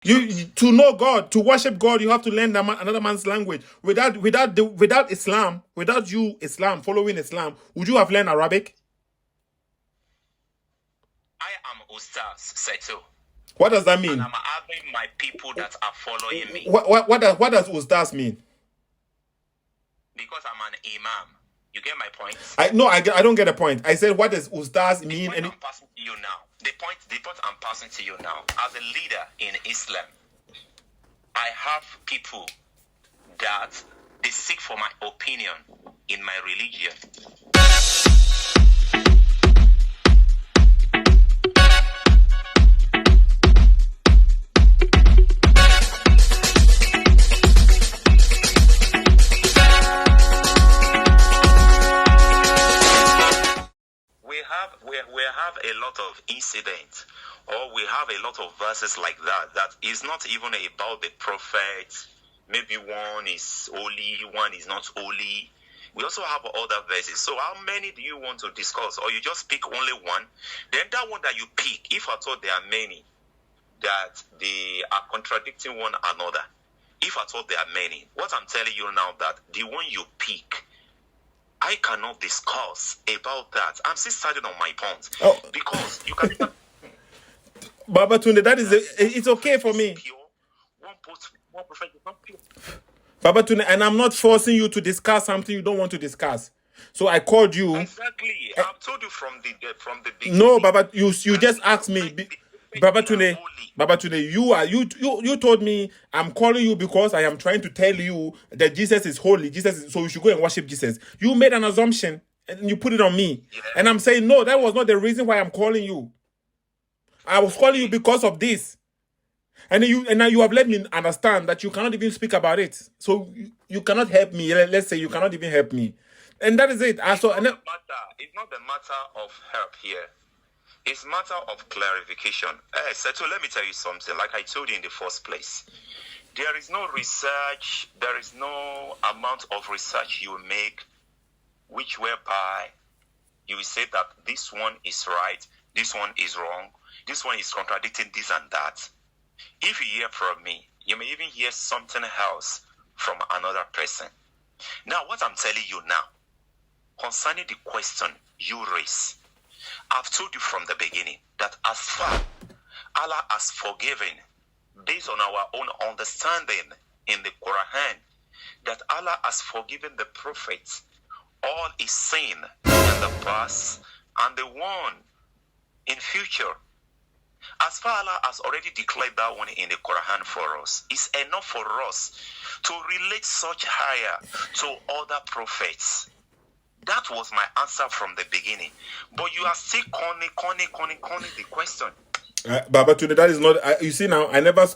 To know God, to worship God, you have to learn another man's language. Without Islam, without you Islam following Islam, would you have learned Arabic? I am Ustaz Sethoo. What does that mean? And I'm having my people that are following me. What does Ustaz mean? Because I'm an imam. You get my point? I don't get a point. I said, what does Ustaz mean? I'm passing to you now. The point I'm passing to you now. As a leader in Islam, I have people that they seek for my opinion in my religion. We have a lot of incidents, or we have a lot of verses like that is not even about the prophet. Maybe one is holy, one is not holy. We also have other verses. So how many do you want to discuss? Or you just pick only one? Then that one that you pick, if at all there are many, that they are contradicting one another, if at all there are many, what I'm telling you now, that the one you pick, I cannot discuss about that. I'm still standing on my point. Because you can... Baba Tunde, it's okay for me. One prophet is not pure. Baba Tunde, and I'm not forcing you to discuss something you don't want to discuss. So I called you. Exactly. I've told you from the beginning. No, Baba, you just asked me. Baba Tunde, you told me I'm calling you because I am trying to tell you that Jesus is holy. So you should go and worship Jesus. You made an assumption and you put it on me. Yeah. And I'm saying, no, that was not the reason why I'm calling you. I was calling you because of this. And now you have let me understand that you cannot even speak about it. So you cannot help me. Let's say you cannot even help me. And that is it. It's not the matter of help here. It's a matter of clarification. Sethoo, let me tell you something. Like I told you in the first place, there is no research, there is no amount of research you make which whereby you will say that this one is right, this one is wrong, this one is contradicting this and that. If you hear from me, you may even hear something else from another person. Now, what I'm telling you now, concerning the question you raise, I've told you from the beginning that as far Allah has forgiven, based on our own understanding in the Quran, that Allah has forgiven the prophets all his sin in the past and the one in future. As far Allah has already declared that one in the Quran for us, it's enough for us to relate such higher to other prophets. That was my answer from the beginning. But you are still conning the question. Baba Tunde, that is not... you see now, I never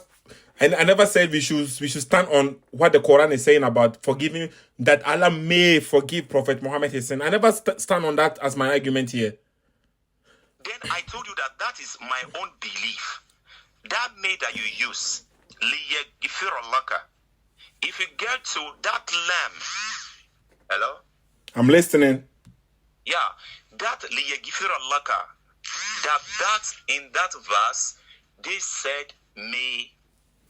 said we should stand on what the Quran is saying about forgiving, that Allah may forgive Prophet Muhammad his sin. I never stand on that as my argument here. Then I told you that is my own belief. That may that you use, if you get to that lamb, hello? I'm listening. Yeah, that in that verse, they said may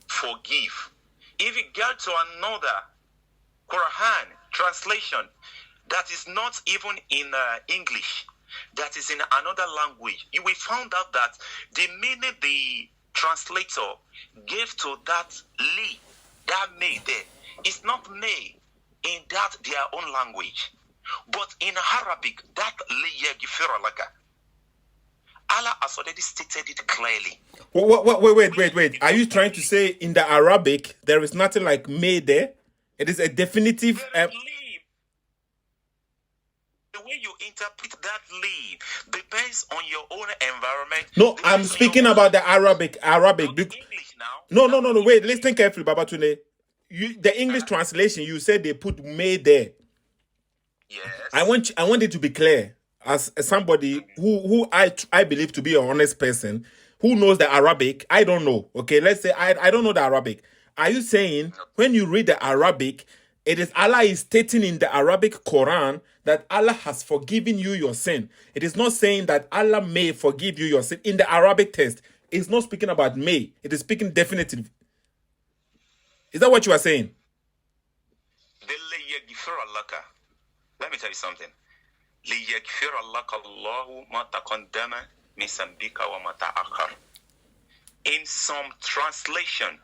forgive. If you get to another Quran translation that is not even in English, that is in another language, you will find out that the meaning the translator gave to that li, that may there, is not may in that their own language. But in Arabic, that laka, Allah has already stated it clearly. Wait. Are you trying to say in the Arabic there is nothing like may there? It is a definitive. The way you interpret that leave depends on your own environment. No, I'm speaking about the Arabic. English now. No. Wait, listen carefully, Baba Tunde. The English translation, you said they put may there. Yes. I want it to be clear, as somebody who I believe to be an honest person who knows the Arabic. I don't know. Okay, let's say I don't know the Arabic. Are you saying when you read the Arabic, it is Allah is stating in the Arabic Quran that Allah has forgiven you your sin? It is not saying that Allah may forgive you your sin in the Arabic text. It's not speaking about may. It is speaking definitive. Is that what you are saying? Let me tell you something. In some translation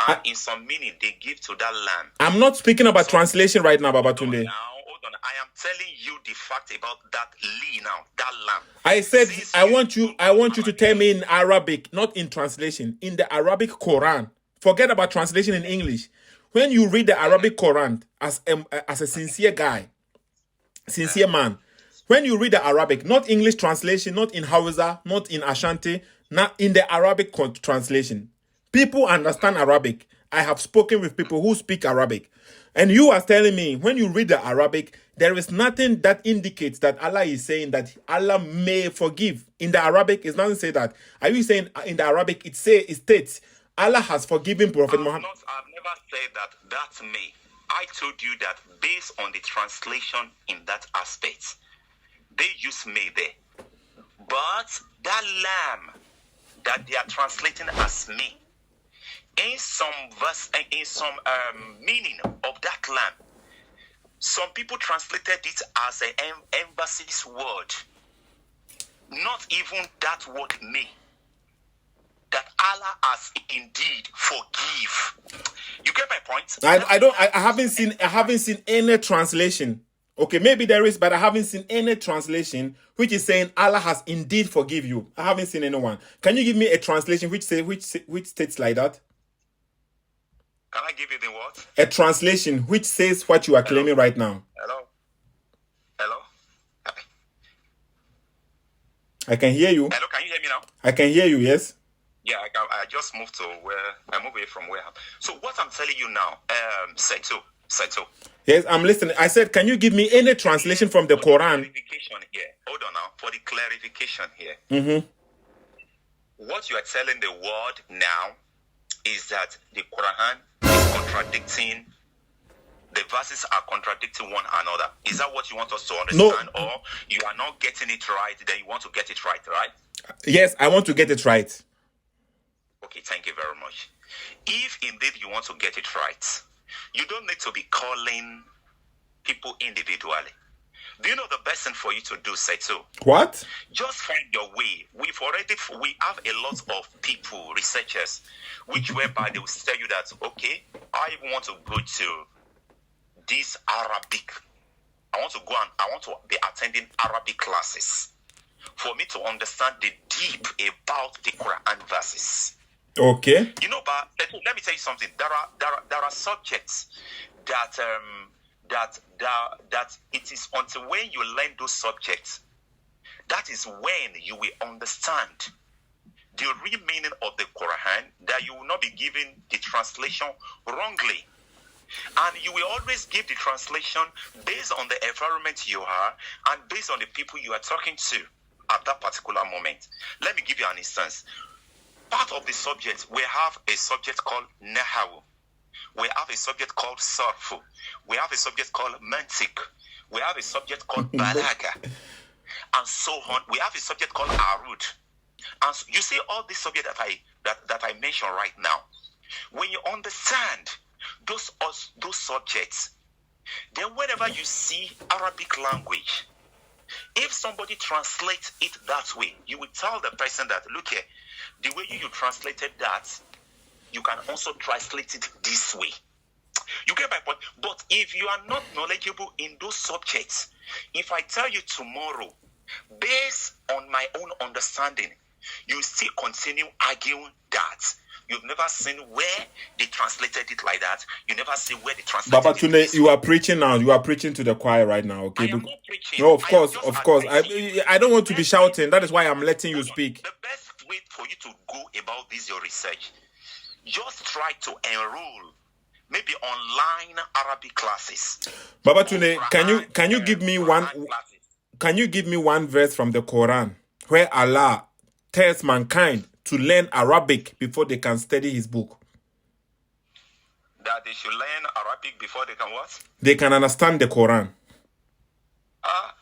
and in some meaning they give to that lamb. I'm not speaking about translation right now, Baba Tunde. Hold on. I am telling you the fact about that that lamb. I said I want you to tell me in Arabic, not in translation, in the Arabic Quran. Forget about translation in English. When you read the Arabic Quran as a sincere guy, sincere man, when you read the Arabic, not English translation, not in Hausa, not in Ashanti, not in the Arabic translation, people understand Arabic. I have spoken with people who speak Arabic. And you are telling me, when you read the Arabic, there is nothing that indicates that Allah is saying that Allah may forgive. In the Arabic, it doesn't say that. Are you saying in the Arabic, it states, Allah has forgiven Prophet Muhammad? I've never said that. That's me. I told you that based on the translation in that aspect, they use may there. But that lamb that they are translating as me, in some verse, in some meaning of that lamb, some people translated it as an emphasis word. Not even that word may. That Allah has indeed forgive. You get my point? I haven't seen any translation. Okay, maybe there is, but I haven't seen any translation which is saying Allah has indeed forgive you. I haven't seen anyone. Can you give me a translation which states like that? Can I give you the what? A translation which says what you are claiming right now. Hello? I can hear you. Hello, can you hear me now? I can hear you, yes. Yeah, I just moved to where I moved away from where. So what I'm telling you now, Sethoo. Yes, I'm listening. I said, can you give me any translation from the Quran? Hold on now. For the clarification here. Mm-hmm. What you are telling the world now is that the Quran is contradicting. The verses are contradicting one another. Is that what you want us to understand? No. Or you are not getting it right, then you want to get it right? Yes, I want to get it right. Okay, thank you very much. If indeed you want to get it right, you don't need to be calling people individually. Do you know the best thing for you to do, Sethoo? What? Just find your way. We have a lot of people, researchers, whereby they will tell you that, okay, I want to go to this Arabic. I want to be attending Arabic classes for me to understand the deep about the Quran verses. Okay. You know, but let me tell you something. There are subjects that it is until when you learn those subjects, that is when you will understand the real meaning of the Quran, that you will not be giving the translation wrongly. And you will always give the translation based on the environment you are and based on the people you are talking to at that particular moment. Let me give you an instance. Part of the subject, we have a subject called Nahawu. We have a subject called Sarfu. We have a subject called Mantik. We have a subject called Balaga. And so on. We have a subject called Arud. And so you see all these subjects that I mentioned right now. When you understand those subjects, then whenever you see Arabic language, if somebody translates it that way, you will tell the person that, look here, the way you translated that, you can also translate it this way. You get my point? But if you are not knowledgeable in those subjects, if I tell you tomorrow, based on my own understanding, you still continue arguing that. You've never seen where they translated it like that. You never see where they translated Baba Tunde, you are preaching now. You are preaching to the choir right now. Okay. I am not preaching. No, of course. I don't want to be shouting. That is why I'm letting you speak. The best way for you to go about this your research, just try to enroll maybe online Arabic classes. Baba Tunde, can you give me one? Can you give me one verse from the Quran where Allah tells mankind to learn Arabic before they can study His book? That they should learn Arabic before they can what? They can understand the Quran.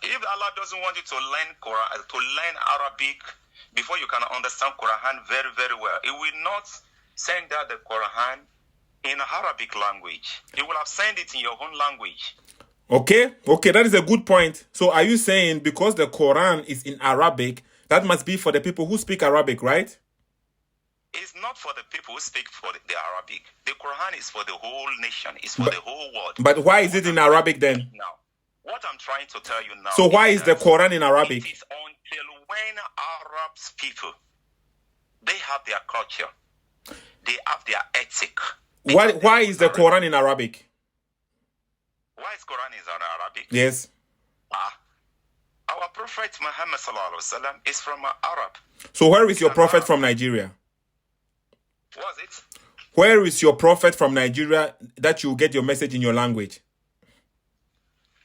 If Allah doesn't want you to learn Quran, to learn Arabic before you can understand Quran very, very well. He will not send out the Quran in Arabic language. He will have sent it in your own language. Okay, that is a good point. So are you saying because the Quran is in Arabic, that must be for the people who speak Arabic, right? It's not for the people who speak for the Arabic. The Quran is for the whole nation. It's for the whole world. But why is it in Arabic then? Now, what I'm trying to tell you now. So why is the Quran in Arabic? It is until when Arabs people, they have their culture, they have their ethic. Why is the Quran in Arabic? Why is Quran in Arabic? Yes. Our Prophet Muhammad sallallahu alaihi wasallam is from Arab. So where is your prophet from Nigeria? Was it? Where is your prophet from Nigeria that you get your message in your language?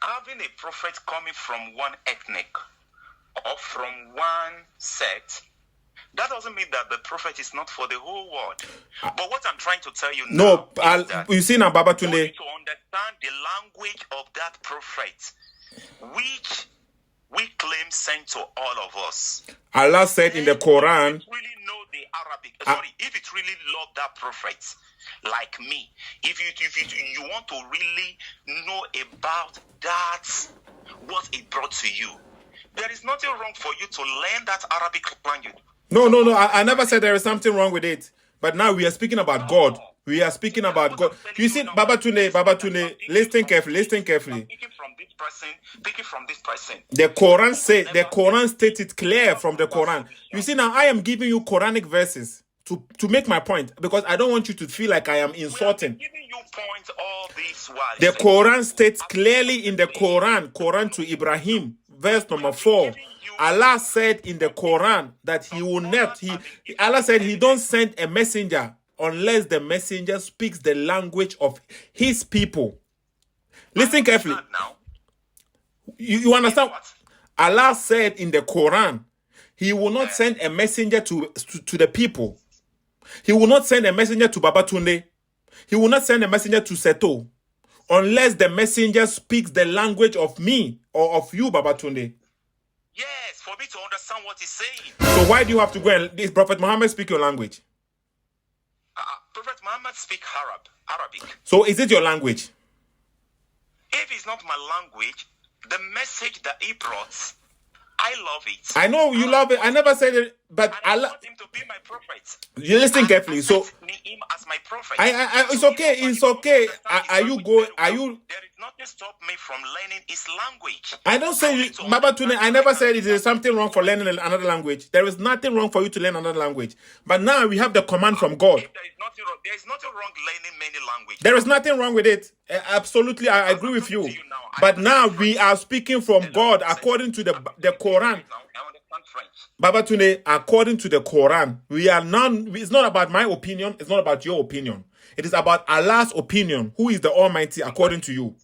Having a prophet coming from one ethnic or from one sect, that doesn't mean that the prophet is not for the whole world. But what I'm trying to tell you now is that you see now, Baba Tunde, for you to understand the language of that prophet, which we claim sent to all of us. Allah said in the Quran, if it really know the Arabic, if it really love that prophet, like me, if you want to really know about that, what it brought to you, there is nothing wrong for you to learn that Arabic language. No, I never said there is something wrong with it. But now we are speaking about God. We are speaking about God. You see, Baba Tunde, listen carefully. Picking from this person. The Quran states it clear from the Quran. You see, now I am giving you Quranic verses to make my point, because I don't want you to feel like I am insulting. Giving you points all this while. The Quran states clearly in the Quran to Ibrahim, verse number 4. Allah said in the Quran that he will not, Allah said he don't send a messenger unless the messenger speaks the language of his people. Listen carefully. You understand? Allah said in the Quran, he will not send a messenger to the people. He will not send a messenger to Baba Tunde. He will not send a messenger to Sethoo unless the messenger speaks the language of me or of you, Baba Tunde. Yes, for me to understand what he's saying. So why do you have to go and did Prophet Muhammad speak your language? Prophet Muhammad speak Arabic. So is it your language? If it's not my language, the message that he brought, I love it. I know you love it. I never said it, but I Allah. want him to be my prophet. You listen carefully. So him as my prophet. it's okay. It's okay. Are you going? Are you? There is nothing stop me from learning his language. I don't say Baba Tunde. I never said it is something wrong for learning another language. There is nothing wrong for you to learn another language. But now we have the command from God. There is nothing wrong learning many languages. There is nothing wrong with it. Absolutely, I agree with you. But now we are speaking from God according to the Quran. I understand French. Baba Tunde, according to the Quran, it's not about my opinion, it's not about your opinion. It is about Allah's opinion, who is the Almighty according to you.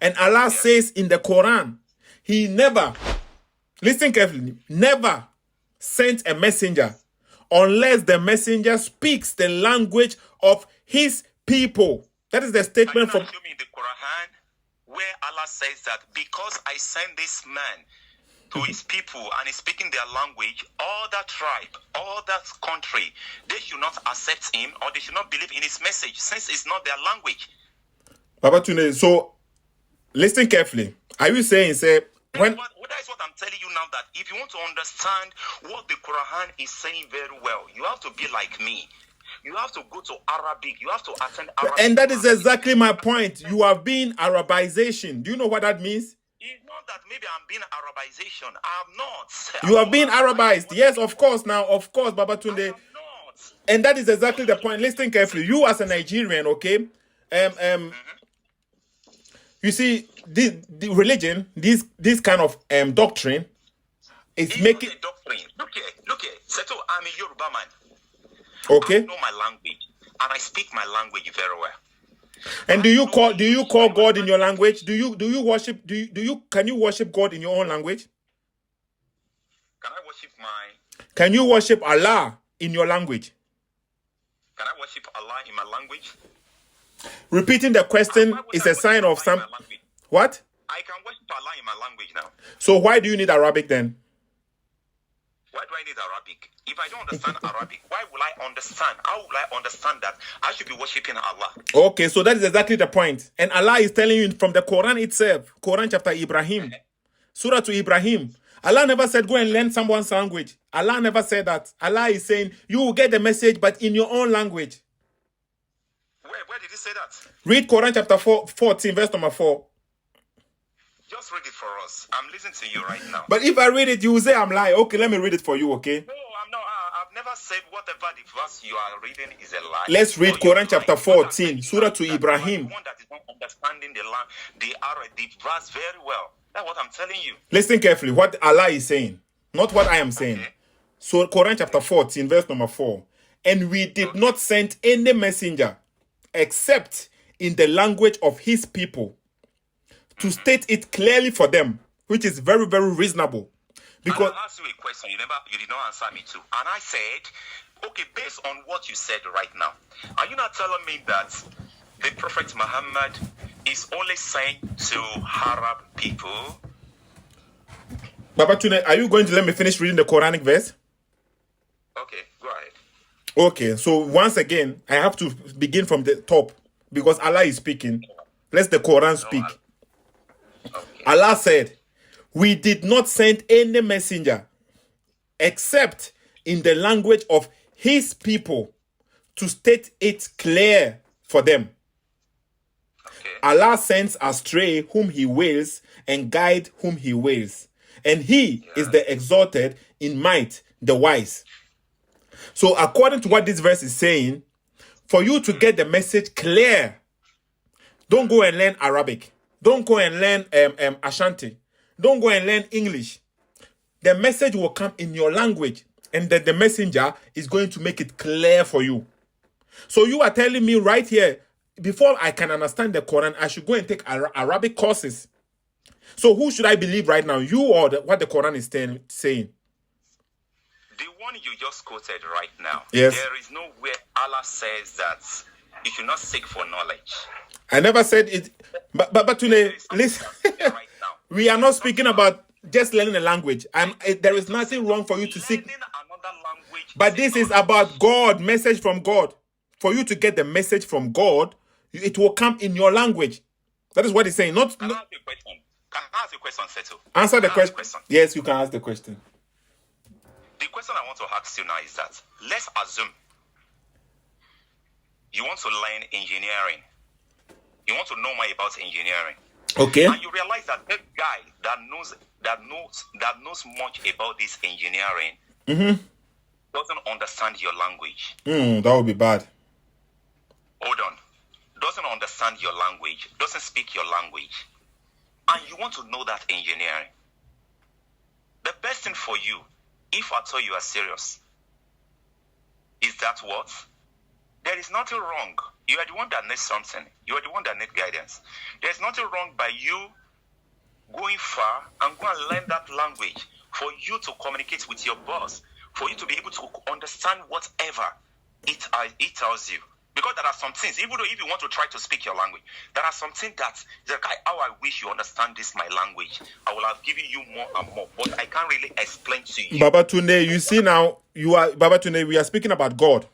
And Allah says in the Quran, he never, listen carefully, never sent a messenger unless the messenger speaks the language of his people. That is the statement from... Show me in the Quran where Allah says that because I send this man to his people and he's speaking their language, all that tribe, all that country, they should not accept him or they should not believe in his message since it's not their language. Baba Tunde, so listen carefully. Are you saying, when... That is what I'm telling you now, that if you want to understand what the Quran is saying very well, you have to be like me. You have to go to Arabic. You have to attend Arabic. And that is exactly my point. You are being Arabization. Do you know what that means? It's not that maybe I'm being Arabization. I'm not. You are being Arabized. Yes, of course. Now, of course, Baba Tunde. I'm not. And that is exactly the point. Listen carefully. You as a Nigerian, okay? You see, the religion, this kind of doctrine, is making... Not a doctrine. Look here. Sethoo, I'm a Yoruba man. Okay. I know my language, and I speak my language very well. And do you call God in your language? Can you worship God in your own language? Can you worship Allah in your language? Can I worship Allah in my language? Repeating the question is a sign of some... What? I can worship Allah in my language now. So why do you need Arabic then? Why do I need Arabic? If I don't understand Arabic, why will I understand? How will I understand that I should be worshiping Allah? Okay, so that is exactly the point. And Allah is telling you from the Quran itself, Quran chapter Ibrahim, Surah to Ibrahim. Allah never said go and learn someone's language. Allah never said that. Allah is saying you will get the message, but in your own language. Where did he say that? Read Quran chapter 14, verse number 4. Just read it for us. I'm listening to you right now. But if I read it, you will say I'm lying. Okay, let me read it for you, okay? No, I'm not. I've never said whatever the verse you are reading is a lie. Let's read Quran chapter 14, Surah to Ibrahim. The one that is not understanding the verse very well. That's what I'm telling you. Listen carefully. What Allah is saying, not what I am saying. Okay. So Quran chapter 14, verse number 4. And we did not send any messenger except in the language of his people to state it clearly for them, which is very, very reasonable. Because I asked you a question, you did not answer me too. And I said, okay, based on what you said right now, are you not telling me that the Prophet Muhammad is only sent to Arab people? Baba Tunde, are you going to let me finish reading the Quranic verse? Okay, go ahead. Okay, so once again, I have to begin from the top because Allah is speaking. Let the Quran speak. Okay. Allah said, we did not send any messenger except in the language of his people to state it clear for them. Okay. Allah sends astray whom he wills and guide whom he wills. And he is the exalted in might, the wise. So according to what this verse is saying, for you to get the message clear, don't go and learn Arabic. Don't go and learn Ashanti. Don't go and learn English. The message will come in your language, and then the messenger is going to make it clear for you. So you are telling me right here, before I can understand the Quran, I should go and take Arabic courses. So who should I believe right now? You or what the Quran is saying? The one you just quoted right now, Yes. There is nowhere Allah says that you should not seek for knowledge. I never said it. But Tunde, listen. Right now. We are not speaking about just learning a language. There is nothing wrong for you to seek. Learning another language. But this is about God, message from God. For you to get the message from God, it will come in your language. That is what he's saying. Can I ask you a question? Can I ask you a question, Sethoo? Answer the Can I ask question. you a Yes, you can ask the question. The question I want to ask you now is that, let's assume you want to learn engineering. You want to know more about engineering. Okay. And you realize that that guy that knows much about this engineering doesn't understand your language. That would be bad. Hold on. Doesn't understand your language, doesn't speak your language. And you want to know that engineering. The best thing for you, if at all you are serious, is that what? There is nothing wrong. You are the one that needs something. You are the one that needs guidance. There is nothing wrong by you going far and go and learn that language for you to communicate with your boss, for you to be able to understand whatever it tells you. Because there are some things, even though if you want to try to speak your language, there are some things that, how I wish you understand this, my language. I will have given you more and more, but I can't really explain to you. Baba Tunde, you see now, Baba Tunde, we are speaking about God.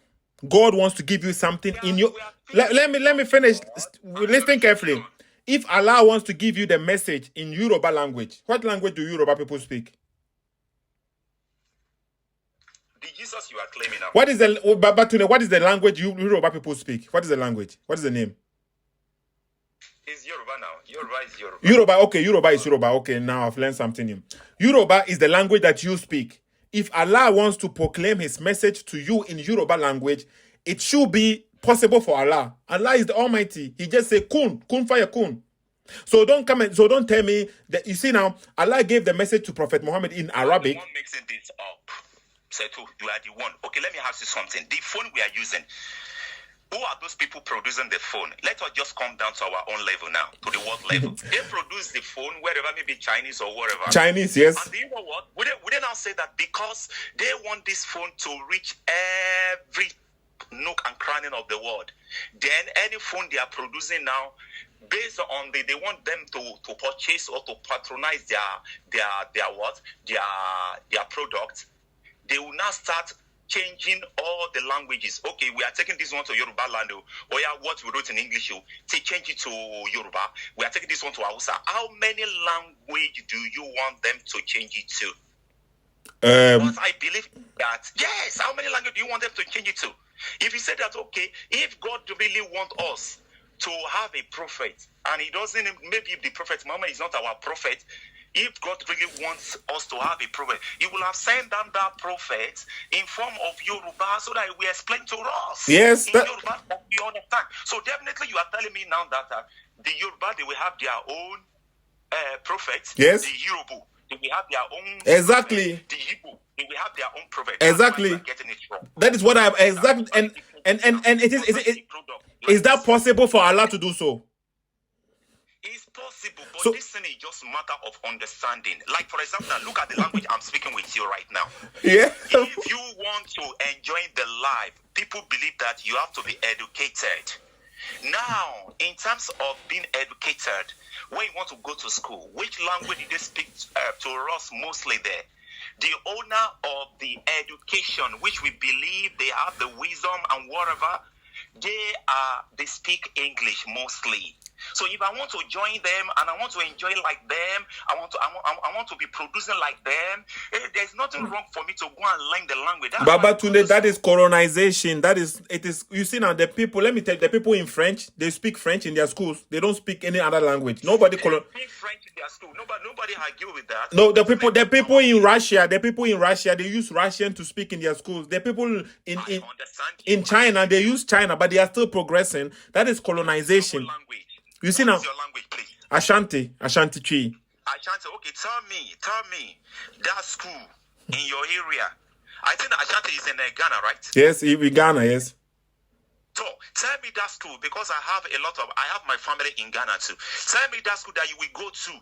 God wants to give you something in your... Let me finish. Listen carefully. If Allah wants to give you the message in Yoruba language, what language do Yoruba people speak? The Jesus you are claiming now. What is the Baba Tunde, what is the language Yoruba people speak? What is the language? What is the name? It's Yoruba now. Yoruba is Yoruba. Yoruba, okay, Yoruba is Yoruba. Okay, now I've learned something new. Yoruba is the language that you speak. If Allah wants to proclaim his message to you in Yoruba language, it should be possible for Allah. Allah is the Almighty. He just say kun fire kun. So don't tell me that, you see now, Allah gave the message to Prophet Muhammad in Arabic. The one mixing this up. Sethoossk, you are the one. Okay, let me ask you something. The phone we are using, who are those people producing the phone? Let us just come down to our own level now, to the world level. They produce the phone wherever, maybe Chinese or whatever. Chinese, yes. And you know what? Would they now say that because they want this phone to reach every nook and cranny of the world, then any phone they are producing now, based on they want them to purchase or to patronize their product, they will now start changing all the languages. Okay, we are taking this one to Yoruba land. Oh yeah, what we wrote in English, change it to Yoruba. We are taking this one to Hausa. How many language do you want them to change it to? But I believe that, yes, how many language do you want them to change it to? If you say that, okay, if God really want us to have a prophet, and he doesn't, maybe the prophet Muhammad is not our prophet, if God really wants us to have a prophet, he will have sent down that prophet in form of Yoruba so that he will explain to us. Yes. In Yoruba, we understand. So definitely you are telling me now that the Yoruba, they will have their own prophet. Yes. The Yoruba, they will have their own Exactly. prophet. The Igbo, they will have their own prophet. Exactly. That's why you are getting it wrong. That is what I exactly and is that possible for Allah to do so? It's possible, but this thing is just a matter of understanding. Like, for example, now look at the language I'm speaking with you right now. Yeah. If you want to enjoy the life, people believe that you have to be educated. Now, in terms of being educated, when you want to go to school, which language did they speak to us mostly there? The owner of the education, which we believe they have the wisdom and whatever, they speak English mostly. So if I want to join them and I want to enjoy like them, I want to be producing like them, there's nothing wrong for me to go and learn the language. That's Baba Tunde, that is colonization. It is. You see now, the people. Let me tell you, the people in French, they speak French in their schools. They don't speak any other language. Nobody speak French in their school. Nobody argue with that. No, the people in Russia, they use Russian to speak in their schools. The people in China, they use China, but they are still progressing. That is colonization. You see now, your language, please? Ashanti Tree. Ashanti. Okay, tell me that school in your area. I think Ashanti is in Ghana, right? Yes, in Ghana, yes. So tell me that school, because I have my family in Ghana too. Tell me that school that you will go to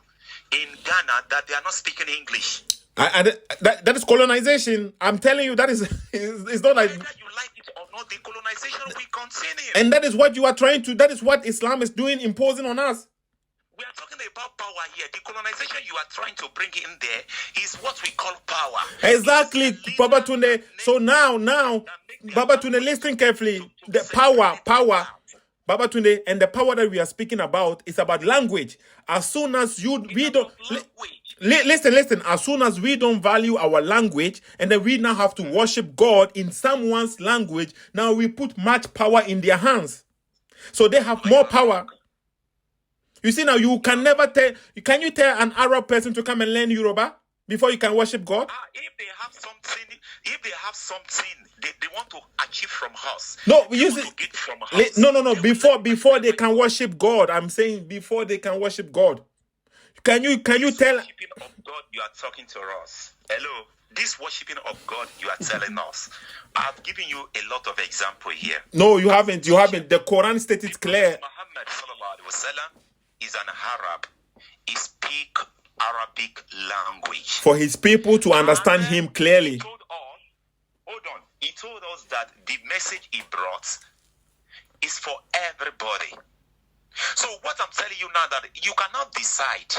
in Ghana that they are not speaking English. That is colonization. I'm telling you, that is it's not like whether you like it or not, the colonization will continue. And that is what you are trying to. That is what Islam is doing, imposing on us. We are talking about power here. The colonization you are trying to bring in there is what we call power. Exactly, Baba Tunde. So now, Baba Tunde, listen carefully. The power, Baba Tunde, and the power that we are speaking about is about language. As soon as we don't listen. As soon as we don't value our language, and then we now have to worship God in someone's language, now we put much power in their hands, so they have more power. You see now, you can never tell. Can you tell an Arab person to come and learn Yoruba before you can worship God? If they have something, they want to achieve from us. No, you see, no. Before they can worship God, I'm saying before they can worship God. Can you tell? Worshiping of God, you are talking to us. Hello, this worshiping of God, you are telling us. I've given you a lot of examples here. No, you haven't. The Quran states it clear. Muhammad sallallahu alaihi wasallam is an Arab. He speaks Arabic language for his people to understand him clearly. He told us that the message he brought is for everybody. So what I'm telling you now, that you cannot decide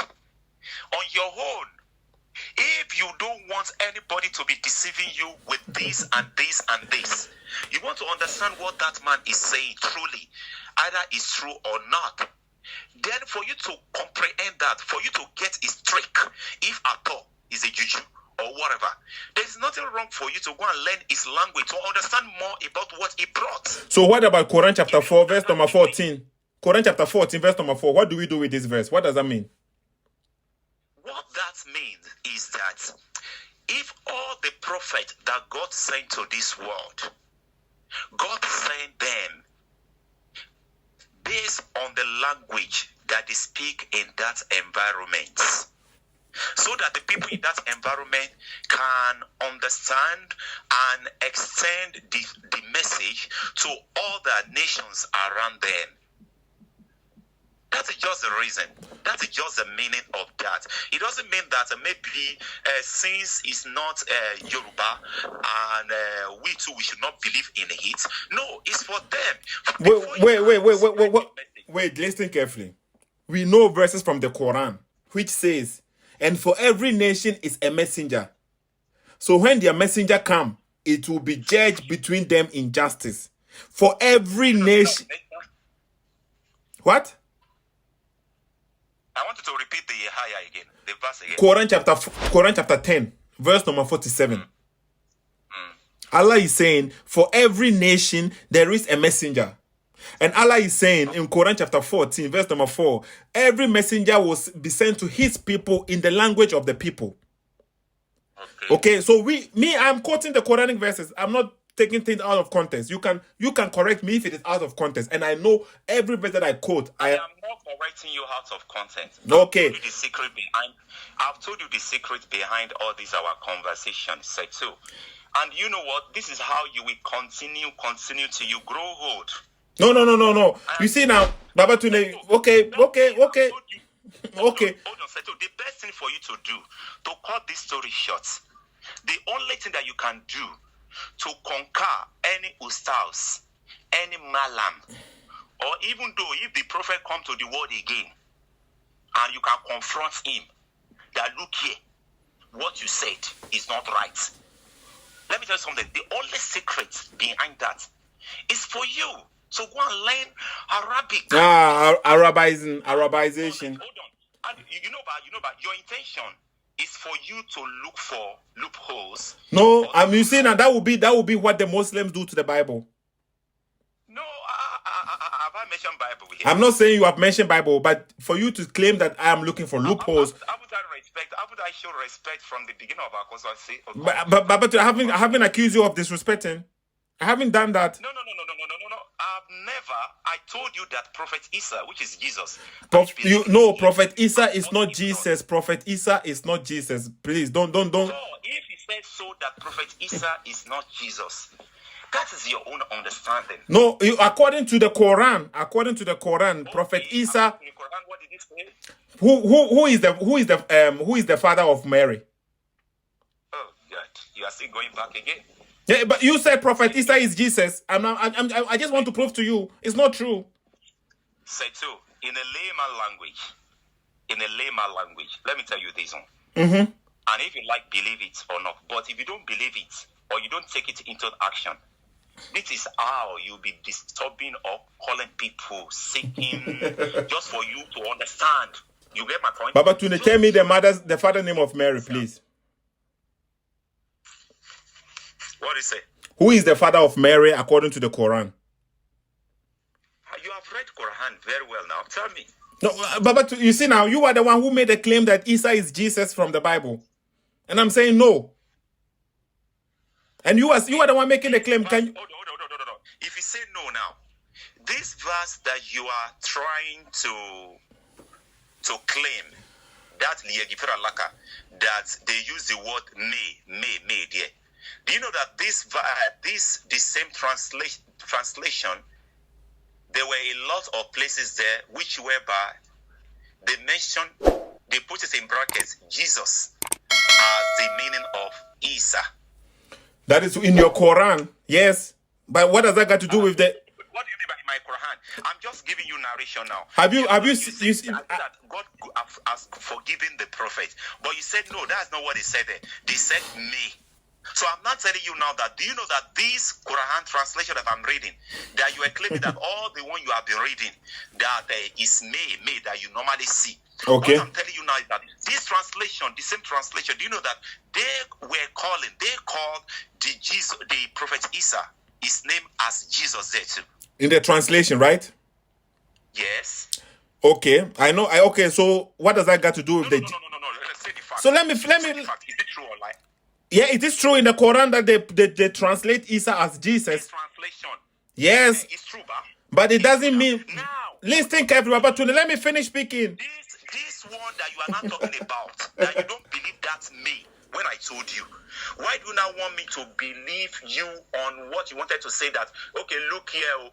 on your own. If you don't want anybody to be deceiving you with this and this and this, you want to understand what that man is saying truly, either it's true or not. Then for you to comprehend that, for you to get his trick, if at all is a juju or whatever, there's nothing wrong for you to go and learn his language, to understand more about what he brought. So what about Quran chapter 4, verse number 14? Quran chapter 14, verse number 4. What do we do with this verse? What does that mean? What that means is that if all the prophets that God sent to this world, God sent them based on the language that they speak in that environment, so that the people in that environment can understand and extend the message to other nations around them. That is just the reason. That is just the meaning of that. It doesn't mean that maybe since it's not Yoruba and we too, we should not believe in it. No, it's for them. Wait, listen carefully. We know verses from the Quran which says, and for every nation is a messenger. So when their messenger come, it will be judged between them in justice. For every nation. What? I want you to repeat the higher again, the verse again. Quran chapter 10, verse number 47. Allah is saying, for every nation there is a messenger. And Allah is saying in Quran chapter 14, verse number 4, every messenger will be sent to his people in the language of the people. Okay, so I'm quoting the Quranic verses. I'm not taking things out of context. You can correct me if it is out of context. And I know every verse that I quote. I am not correcting you out of context. Okay. I've told you the secret behind all these our conversations, Sethoo. And you know what? This is how you will continue till you grow old. No. You see now, Baba Tunde. Okay. Hold on, Sethoo. The best thing for you to do to cut this story short, the only thing that you can do to conquer any ustaz, any malam, or even though if the prophet come to the world again, and you can confront him, that look here, what you said is not right. Let me tell you something. The only secret behind that is for you. So go and learn Arabic. Arabization. Hold on. And you know, your intention is for you to look for loopholes. No, I'm saying that will be what the Muslims do to the Bible. No, have I mentioned Bible here? I'm not saying you have mentioned Bible, but for you to claim that I am looking for loopholes. How would I show respect from the beginning of our conversation? But I haven't accused you of disrespecting. I haven't done that. No. I told you that Prophet Isa, which is Jesus. Prophet Isa is not Jesus. Prophet Isa is not Jesus. Please, don't. So, if he says so that Prophet Isa is not Jesus, that is your own understanding. No, according to the Quran, Prophet Isa. In the Quran, what did it say? Who is the father of Mary? Oh God, you are still going back again. Yeah, but you said Prophet Isa is Jesus. I just want to prove to you it's not true. Sethoo, in a layman language, let me tell you this one. Mm-hmm. And if you like, believe it or not. But if you don't believe it or you don't take it into action, this is how you'll be disturbing or calling people, seeking, just for you to understand. You get my point? Baba Tunde, tell me the father name of Mary, please. What is it? Who is the father of Mary according to the Quran? You have read Quran very well now. Tell me. No, Baba, you see now, you are the one who made the claim that Isa is Jesus from the Bible. And I'm saying no. And you are the one making the claim. Hold on. If you say no now, this verse that you are trying to claim, that they use the word may there. Do you know that the same translation, there were a lot of places there which whereby they put it in brackets, Jesus as the meaning of Isa. That is in your Quran, yes. But what does that got to do with the? What do you mean by my Quran? I'm just giving you narration now. Have you seen that God has forgiven the prophet? But you said no, that's not what he said there. They said me. So I'm not telling you now that, do you know that this Quran translation that I'm reading, that you are claiming that all the one you have been reading, that is me that you normally see. Okay. What I'm telling you now is that this translation, the same translation, do you know that they called the prophet Isa, his name as Jesus there too. In the translation, right? Yes. Okay, I know. Okay, so what does that got to do with No. Let's say the fact. So let me. Is it true or lie? Yeah, it is true in the Quran that they translate Isa as Jesus. This translation. Yes. It's true, but it doesn't mean. Now, listen carefully, Baba Tunde. Let me finish speaking. This one that you are not talking about, that you don't believe that's me when I told you. Why do you now want me to believe you on what you wanted to say that, okay, look here,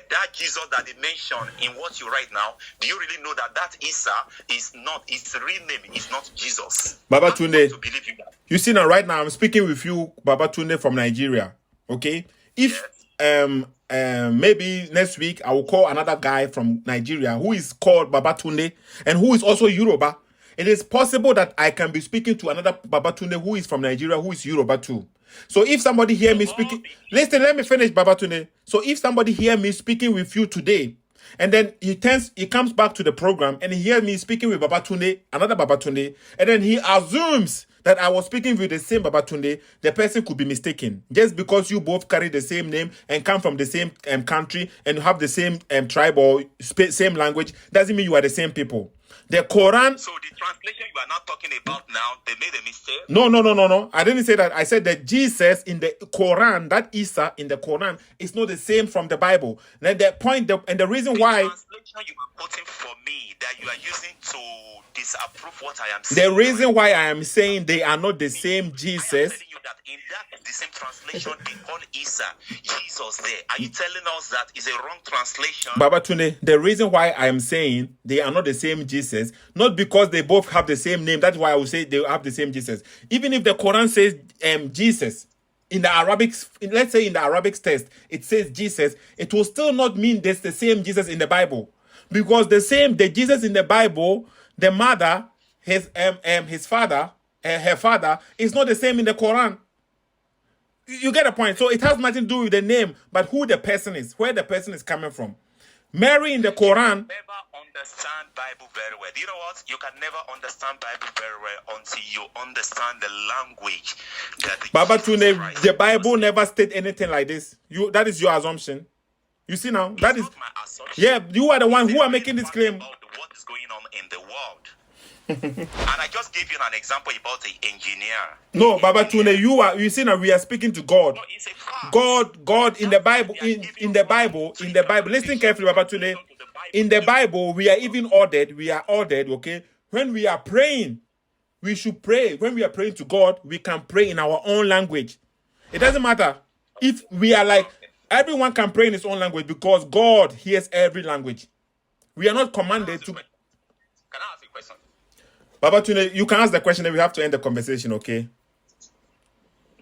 that Jesus that they mentioned in what you write now, do you really know that Isa is not, its real name is not Jesus? Baba Tunde, to believe you see now, right now, I'm speaking with you, Baba Tunde from Nigeria, okay? If, maybe next week, I will call another guy from Nigeria who is called Baba Tunde and who is also Yoruba. It is possible that I can be speaking to another Baba Tunde who is from Nigeria, who is Yoruba too. So if somebody hear me speaking, listen, let me finish, Baba Tunde. So if somebody hear me speaking with you today, and then he comes back to the program and he hear me speaking with Baba Tunde, another Baba Tunde, and then he assumes that I was speaking with the same Baba Tunde, the person could be mistaken. Just because you both carry the same name and come from the same country and have the same tribe or same language, doesn't mean you are the same people. The Quran. So the translation you are not talking about now, they made a mistake? No. I didn't say that. I said that Jesus in the Quran, that Isa in the Quran, is not the same from the Bible. Then the point, and the reason why. The translation you are quoting for me that you are using to disapprove what I am saying. The reason why I am saying they are not the same Jesus. I am telling you that in that the same translation they call Isa Jesus there. Are you telling us that is a wrong translation? Baba Tunde, the reason why I am saying they are not the same Jesus, not because they both have the same name. That's why I would say they have the same Jesus. Even if the Quran says Jesus, in the Arabic, let's say in the Arabic text, it says Jesus, it will still not mean there's the same Jesus in the Bible. Because the Jesus in the Bible, the mother, his father, her father, is not the same in the Quran. You get a point. So it has nothing to do with the name, but who the person is, where the person is coming from. Mary in the Quran. Never understand Bible very well. You know what? You can never understand Bible very well until you understand the language that the Baba Tunde, the Bible never state anything like this. That is your assumption. You see now, that is not my assumption. Yeah, you are the one who are making this claim. About what is going on in the world. And I just gave you an example about the engineer. No, Baba Tunde, you see now we are speaking to God. No, it's a fact. God in the Bible, in the Bible, listen carefully, Baba Tunde. In the Bible, we are ordered, okay? When we are praying, we should pray. When we are praying to God, we can pray in our own language. It doesn't matter if we are like, everyone can pray in his own language because God hears every language. We are not commanded to. Can I ask a question? Baba Tunde, you can ask the question and we have to end the conversation, okay?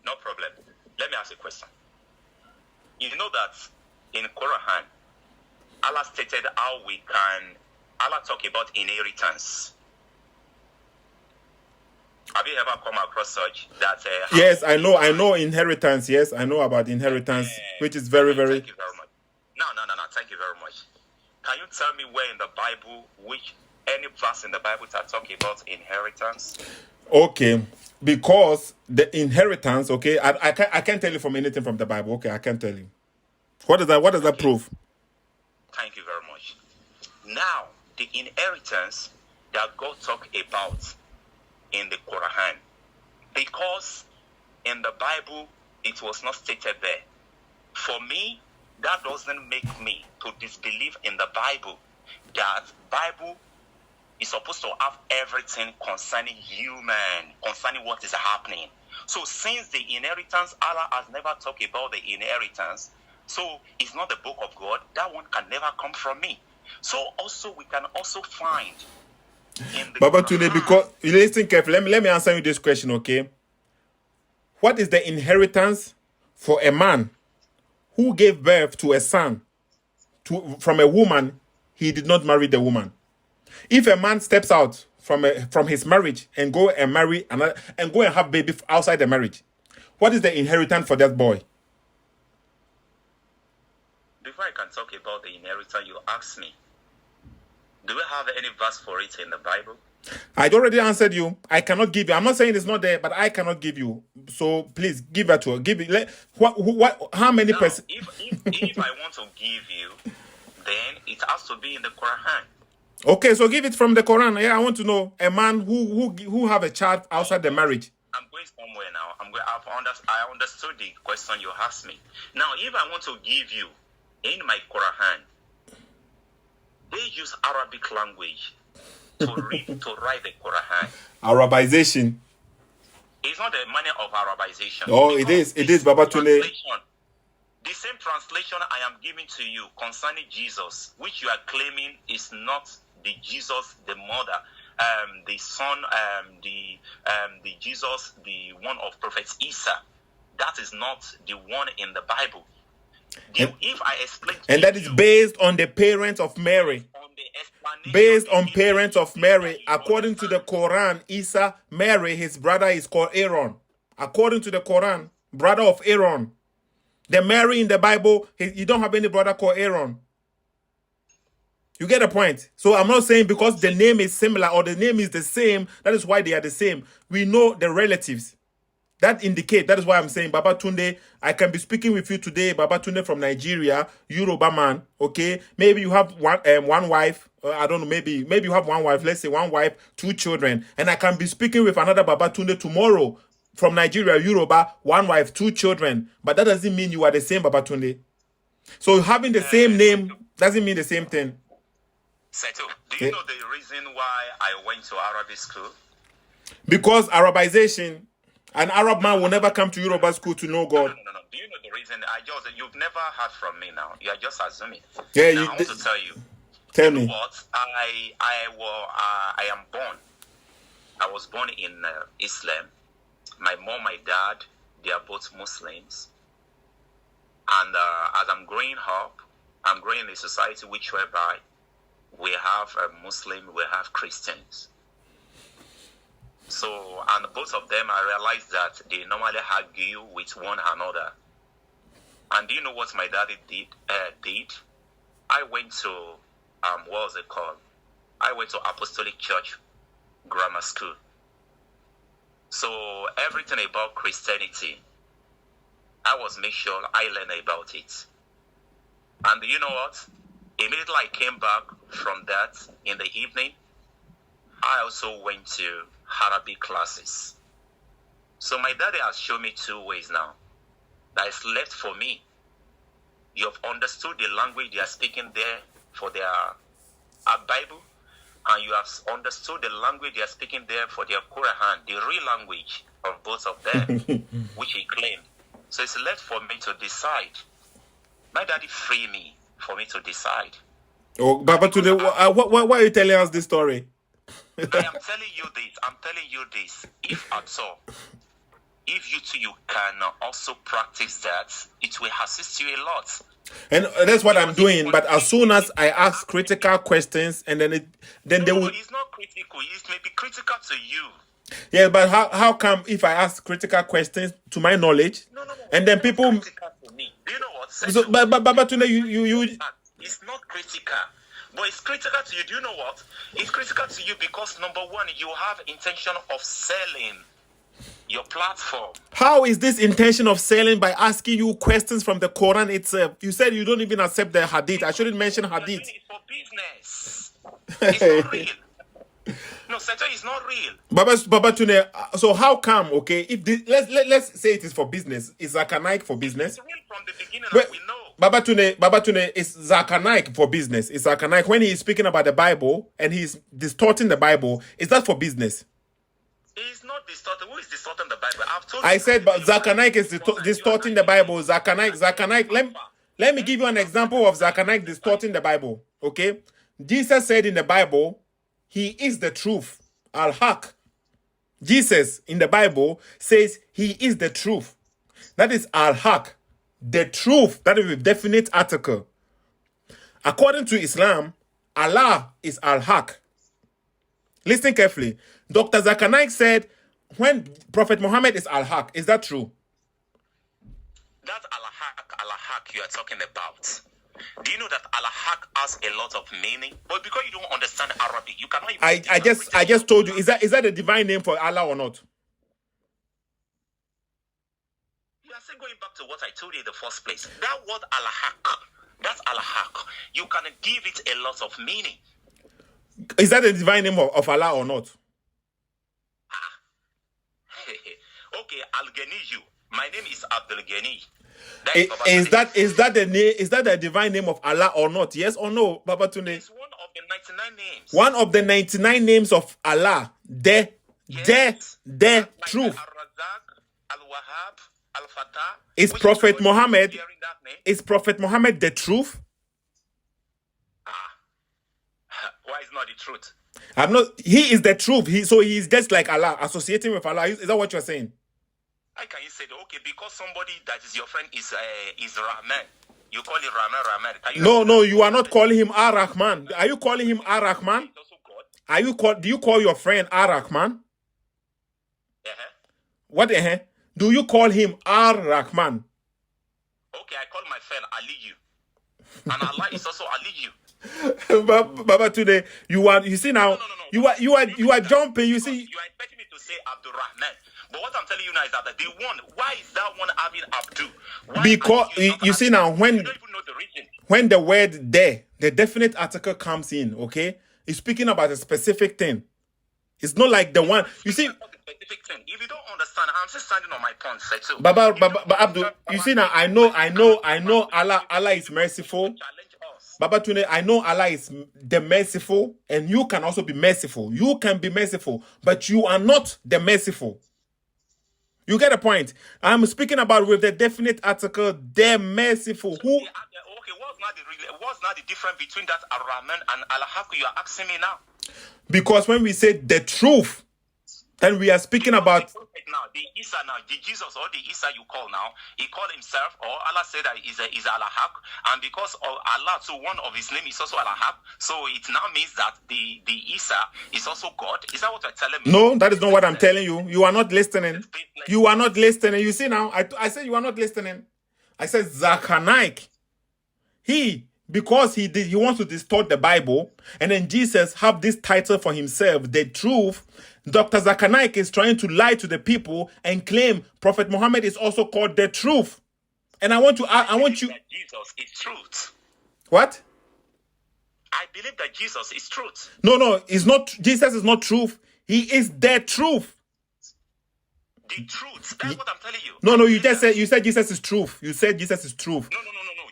No problem. Let me ask a question. You know that in Quran, Allah stated how Allah talk about inheritance. Have you ever come across such that? Yes, I know inheritance. Yes, I know about inheritance, which is very, very. Thank you very much. No. Thank you very much. Can you tell me where in the Bible, any verse in the Bible that talk about inheritance? Okay, because the inheritance. Okay, I can't tell you from anything from the Bible. Okay, I can't tell you. What does that prove? Thank you very much. Now, the inheritance that God talk about in the Quran, because in the Bible it was not stated there. For me, that doesn't make me to disbelieve in the Bible. That Bible is supposed to have everything concerning human, concerning what is happening. So since the inheritance, Allah has never talked about the inheritance, so it's not the book of God, that one can never come from me. So also we can also find in the Baba Tunde, because you listen carefully, let me answer you this question, okay? What is the inheritance for a man who gave birth to a son from a woman? He did not marry the woman. If a man steps out from his marriage and go and marry another and go and have baby outside the marriage, what is the inheritance for that boy? Before I can talk about the inheritance, you ask me, do we have any verse for it in the Bible? I already answered you. I cannot give you. I'm not saying it's not there, but I cannot give you. So please give that to her. Give it. How many percent? If I want to give you, then it has to be in the Quran. Okay, so give it from the Quran. Yeah, I want to know a man who have a child outside the marriage. I'm going somewhere now. I understood the question you asked me. Now, if I want to give you in my Quran, they use Arabic language to write the Quran. Arabization. It's not the meaning of Arabization. Oh, it is, Baba Tunde. The same translation I am giving to you concerning Jesus, which you are claiming is not the Jesus, the mother, the son, the Jesus, the one of Prophet Isa. That is not the one in the Bible. If I explain to and that is based on the parents of Mary. On the explanation based on parents of Mary. According to the Quran, Isa, Mary, his brother is called Aaron. According to the Quran, brother of Aaron. The Mary in the Bible, you don't have any brother called Aaron. You get the point? So I'm not saying because the name is similar or the name is the same, that is why they are the same. We know the relatives. That is why I'm saying, Baba Tunde, I can be speaking with you today, Baba Tunde from Nigeria, Yoruba man, okay? Maybe you have one wife, I don't know, maybe you have one wife, let's say one wife, 2 children, and I can be speaking with another Baba Tunde tomorrow from Nigeria, Yoruba, one wife, 2 children, but that doesn't mean you are the same Baba Tunde. So having the same name doesn't mean the same thing. Sethoo, do you know the reason why I went to Arabic school? Because Arabization, an Arab man will never come to Yoruba school to know God. No. Do you know the reason? You've never heard from me now. You are just assuming. Yeah, now, I want to tell you. Tell you me. Know what? I am born. I was born in Islam. My mom, my dad, they are both Muslims. And as I'm growing up, I'm growing in a society which whereby we have a Muslim, we have Christians. So, and both of them, I realized that they normally argue with one another. And do you know what my daddy did? I went to, what was it called? I went to Apostolic Church Grammar School. So, everything about Christianity, I was make sure I learned about it. And you know what? Immediately I came back from that in the evening, I also went to Arabic classes. So my daddy has shown me 2 ways now that is left for me. You have understood the language they are speaking there for their Bible, and you have understood the language they are speaking there for their Quran, the real language of both of them, which he claimed. So it's left for me to decide. My daddy freed me for me to decide. Oh, Baba Tunde, why are you telling us this story? I am telling you this. I'm telling you this. If at all, if you too, you can also practice that, it will assist you a lot. And that's what I'm doing. But as soon as I ask critical questions, and then they will. It's not critical. It may be critical to you. Yeah, but how come if I ask critical questions to my knowledge, and then people? Critical to me. Do you know what? So, but Baba Tunde, you. It's not critical. But it's critical to you. Do you know what? It's critical to you because, number one, you have intention of selling your platform. How is this intention of selling by asking you questions from the Quran itself? You said you don't even accept the hadith. I shouldn't mention hadith. It's for business. It's not real. No, Sethoo is not real. Baba Tunde, so how come, okay, if this, let's say it is for business, is Zakanaik for business? It's real from the beginning, But, we know. Baba Tunde, is Zakanaik for business? Is Zakanaik, when he is speaking about the Bible and he's distorting the Bible, is that for business? He's not distorting. Who is distorting the Bible? I've told I you. said, but Zakanaik is distorting the Bible. Zakanaik, let me give you an example of Zakanaik distorting the Bible, okay? Jesus said in the Bible, he is the truth. Al-Haq. Jesus in the Bible says he is the truth. That is Al-Haq. The truth. That is a definite article. According to Islam, Allah is Al-Haq. Listen carefully. Dr. Zakanaik said, when Prophet Muhammad is Al-Haq, is that true? That Allah-Haq you are talking about. Do you know that Allah-Haq has a lot of meaning? But because you don't understand Arabic, you cannot even... I just told you, is that a divine name for Allah or not? You are still going back to what I told you in the first place. That word Allah-Haq, that's Allah-Haq. You can give it a lot of meaning. Is that a divine name of Allah or not? Okay, Al-Ghaniyu. My name is Abdul Ghani. Is that the divine name of Allah or not? Yes or no, Baba Tunde? It's one of the 99 names. One of the 99 names of Allah. The truth. Al-Razak, Al-Wahhab, Al-Fatah. Is Prophet Muhammad the truth? Why is not the truth? I'm not. He is the truth. So he is just like Allah, associating with Allah. Is that what you're saying? How can you say that? Okay, because somebody that is your friend is Rahman. You call it Rahman. Can you No, you are not calling him Ar-Rahman. Are you calling him Ar-Rahman? He's also God. Do you call your friend Ar-Rahman? Uh-huh. What the hell? Do you call him Ar-Rahman? Okay, I call my friend Aliyu. And Allah is also Aliyu. Baba Tunde, you see now, No. you are jumping, you see. You are expecting me to say Abdul Rahman. But what I'm telling you now is that the one, why is that one having Abdul? Why Because Aliyu is not you see Aliyu? now, You don't even know the reason. when the word there, the definite article comes in, okay, it's speaking about a specific thing. It's not like the one you see. Specific thing. If you don't understand, I'm just standing on my point, Sethoo. Baba Abdul, you see now, I know Allah is merciful. Challenge us. Baba Tunde, I know Allah is the merciful, and you can also be merciful. You can be merciful, but you are not the merciful. You get a point? I'm speaking about with the definite article, the merciful. Who? Okay, what's not the difference between that Ar-Rahman and Al-Haq you are asking me now? Because when we say the truth, and we are speaking about now the Isa now, the Jesus or the Isa you call now, he called himself, or Allah said that is Al-Haq, and because of Allah, so one of his name is also Al-Haq, so it now means that the Isa is also God. Is that what you're telling me? no, that is not what I'm telling you. You are not listening. You are not listening. You see now, I said you are not listening. I said Zachanaik. Because he wants to distort the Bible, and then Jesus have this title for himself, the truth. Dr. Zachanaik is trying to lie to the people and claim Prophet Muhammad is also called the truth. And I want you. That Jesus is truth. What? I believe that Jesus is truth. No, it's not. Jesus is not truth. He is the truth. The truth. That's what I'm telling you. No, you said Jesus is truth. You said Jesus is truth. No.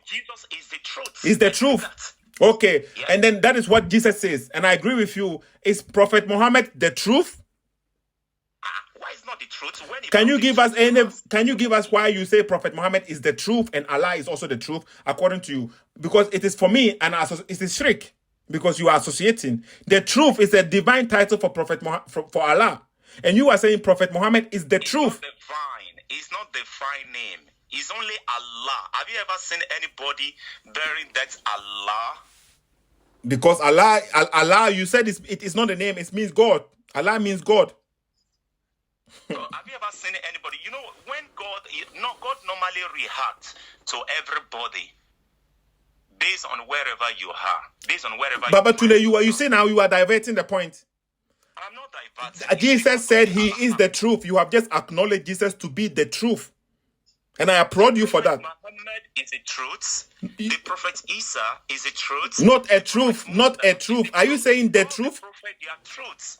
Jesus is the truth. Is the truth. Okay. Yeah. And then that is what Jesus says. And I agree with you. Is Prophet Muhammad the truth? Why is not the truth? Can you give us why you say Prophet Muhammad is the truth and Allah is also the truth according to you? Because it is for me it is shirk, because you are associating. The truth is a divine title for Prophet for Allah. And you are saying Prophet Muhammad is the truth. It's not the divine name. It's only Allah. Have you ever seen anybody bearing that Allah? Because Allah, you said it is not a name. It means God. Allah means God. So have you ever seen anybody? You know, when God normally reacts to everybody based on wherever you are. Based on wherever Baba Tunde, you say now you are diverting the point. I'm not diverting. Jesus said he is the truth. You have just acknowledged Jesus to be the truth. And I applaud you for that. Muhammad is a truth. The Prophet Isa is a truth. Not a truth. Not a truth. Are you saying the truth? The Prophet, they are truths.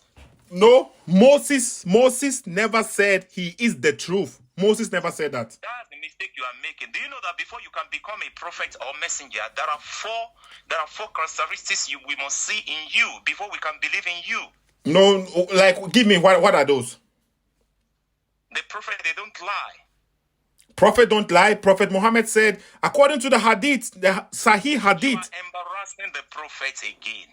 No. Moses never said he is the truth. Moses never said that. That's the mistake you are making. Do you know that before you can become a prophet or messenger, there are four characteristics we must see in you before we can believe in you? No, like give me what are those? The prophet, they don't lie. Prophet don't lie. Prophet Muhammad said, according to the hadith, the Sahih hadith. You are embarrassing the prophet again.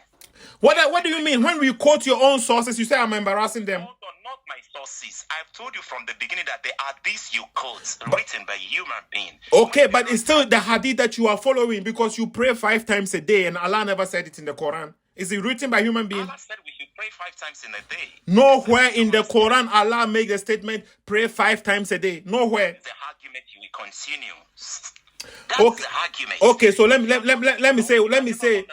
What do you mean? When we quote your own sources, you say I'm embarrassing them. Hold on, not my sources. I've told you from the beginning that they are these you quote written by human beings. Okay, but it's still the hadith that you are following because you pray 5 times a day and Allah never said it in the Quran. Is it written by human beings? Allah said we should pray 5 times in a day. Nowhere in the Quran Allah makes a statement, pray 5 times a day. Nowhere. That's the argument you will continue. That's the argument. Okay, so let me say.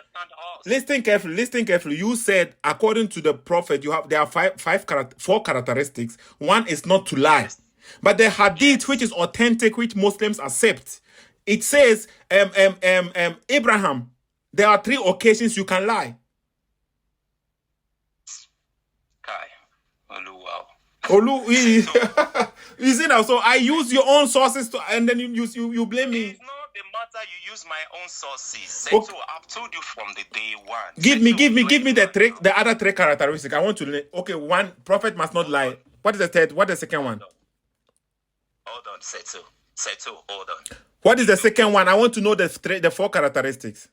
Listen carefully. You said according to the Prophet, there are 4 characteristics. One is not to lie, but the hadith, which is authentic, which Muslims accept, it says, Abraham, there are 3 occasions you can lie. You see now, so I use your own sources and then you blame me. It's not the matter you use my own sources. Okay. So I've told you from the day one. Give me the other 3 characteristics. I want to learn. Okay, 1, prophet must not lie. What is the third? What is the second one? Hold on, Sethoo, hold on. What is the second one? I want to know the 4 characteristics.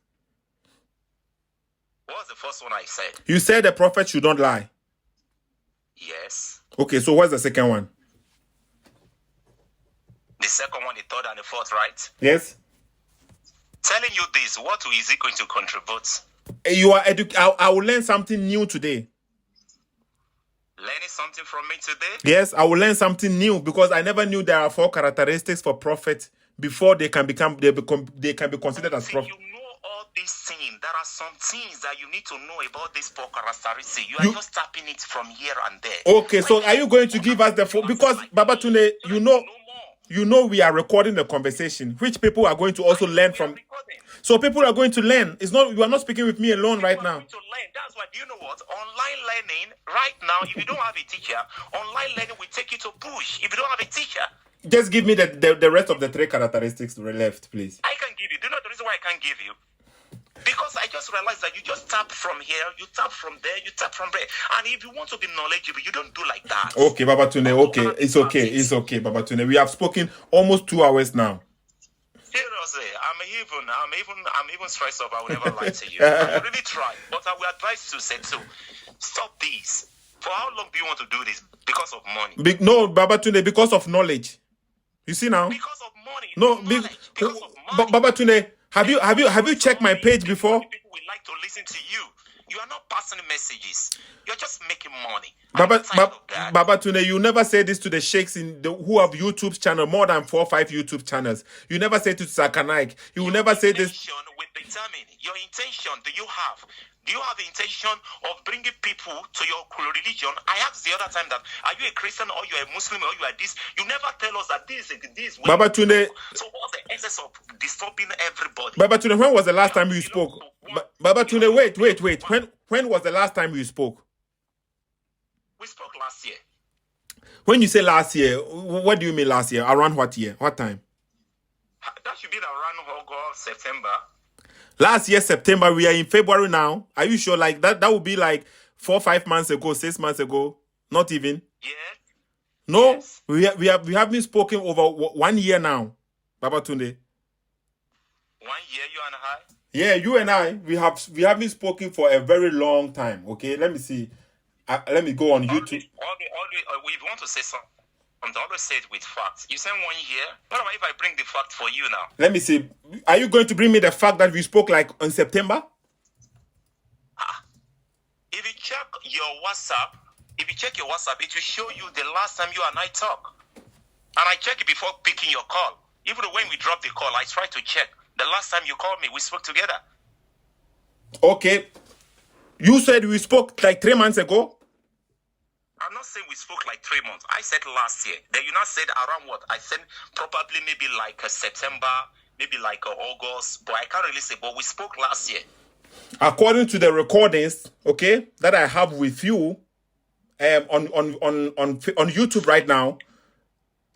What was the first one I said? You said the prophet should not lie. Yes. Okay, so what's the second one? The second one, the third and the fourth, right? Yes. Telling you this, what is it going to contribute? You are I will learn something new today. Learning something from me today? Yes, I will learn something new because I never knew there are 4 characteristics for prophets before they can be considered as prophets. You know all these things. There are some things that you need to know about this 4 characteristics. You are just tapping it from here and there. Okay, so are you going to give us the 4? Because Baba Tunde, you know we are recording the conversation, which people are going to also learn from. So people are going to learn. It's not, you are not speaking with me alone right now. To learn. That's why, do you know what? Online learning right now, if you don't have a teacher, online learning will take you to bush. If you don't have a teacher, just give me the rest of the 3 characteristics left, please. I can give you. Do you know the reason why I can't give you? Because I just realized that you just tap from here, you tap from there, you tap from there. And if you want to be knowledgeable, you don't do like that. Okay, Baba Tunde, okay. It's okay, Baba Tunde. We have spoken almost 2 hours now. Seriously, I'm even stressed up. I will never lie to you. I really try, but I will advise you, Sethoo, stop this. For how long do you want to do this? Because of money? No, Baba Tunde, because of knowledge. You see now? Because of money. No, because of money. Baba Tunde, have you checked my page before? People would like to listen to you. You are not passing messages. You're just making money. Baba Tunde, you never say this to the sheikhs who have YouTube channel, more than 4 or 5 YouTube channels. You never say to Sakanaik. You will never say this. Will determine your intention. Do you have the intention of bringing people to your religion? I asked the other time that, are you a Christian or you are a Muslim or you are this? You never tell us that this. Baba Tunde. So what's the essence of disturbing everybody? Baba Tunde, when was the last time you spoke? Baba Tunde, wait. When was the last time you spoke? We spoke last year. When you say last year, what do you mean last year? Around what year? What time? That should be around August, September. Last year, September. We are in February now. Are you sure? Like that would be like 4 or 5 months ago, 6 months ago. Not even. Yeah. No, yes. we have been spoken over 1 year now, Baba Tunde. 1 year, you and I. Yeah, you and I, we have been spoken for a very long time. Okay, let me see. Let me go on YouTube. If you want to say something, always say it with facts. You said 1 year. What about if I bring the fact for you now? Let me see. Are you going to bring me the fact that we spoke like in September? If you check your WhatsApp, it will show you the last time you and I talked. And I check it before picking your call. Even when we drop the call, I try to check. The last time you called me, we spoke together. Okay. You said we spoke like 3 months ago? I'm not saying we spoke like 3 months. I said last year. Then you not said around what? I said probably maybe like September, maybe like August. But I can't really say. But we spoke last year. According to the recordings, okay, that I have with you on YouTube right now,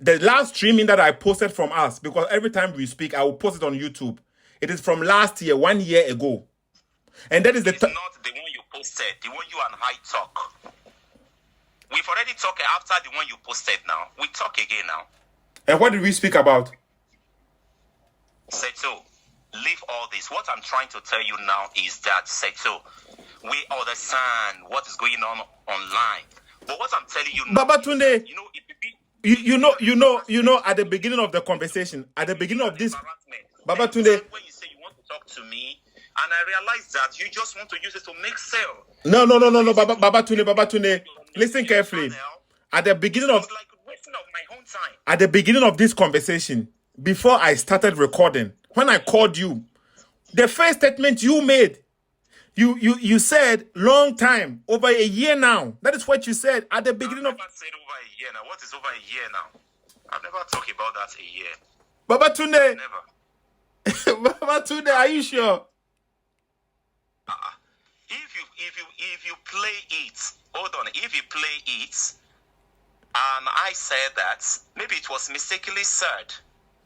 the last streaming that I posted from us, because every time we speak, I will post it on YouTube. It is from last year, 1 year ago. And that is it's not the one you posted, the one you and I talk. We've already talked after the one you posted now. We talk again now. And what did we speak about? Sethoo, leave all this. What I'm trying to tell you now is that, Sethoo, we understand what is going on online. But what I'm telling you now, Baba Tunde, you know, at the beginning of the conversation, at the beginning of this, Baba Tunde, when you say you want to talk to me, and I realize that you just want to use it to make sale. No, Baba Tunde, listen carefully. At the beginning of, like wasting of my own time. At the beginning of this conversation, before I started recording, when I called you, the first statement you made, you said long time, over a year now. That is what you said at the beginning of. I've never said over a year now. What is over a year now? I've never talked about that a year. Baba Tunde. Never. Baba Tunde, are you sure? If you play it, hold on. If you play it, and I said that, maybe it was mistakenly said.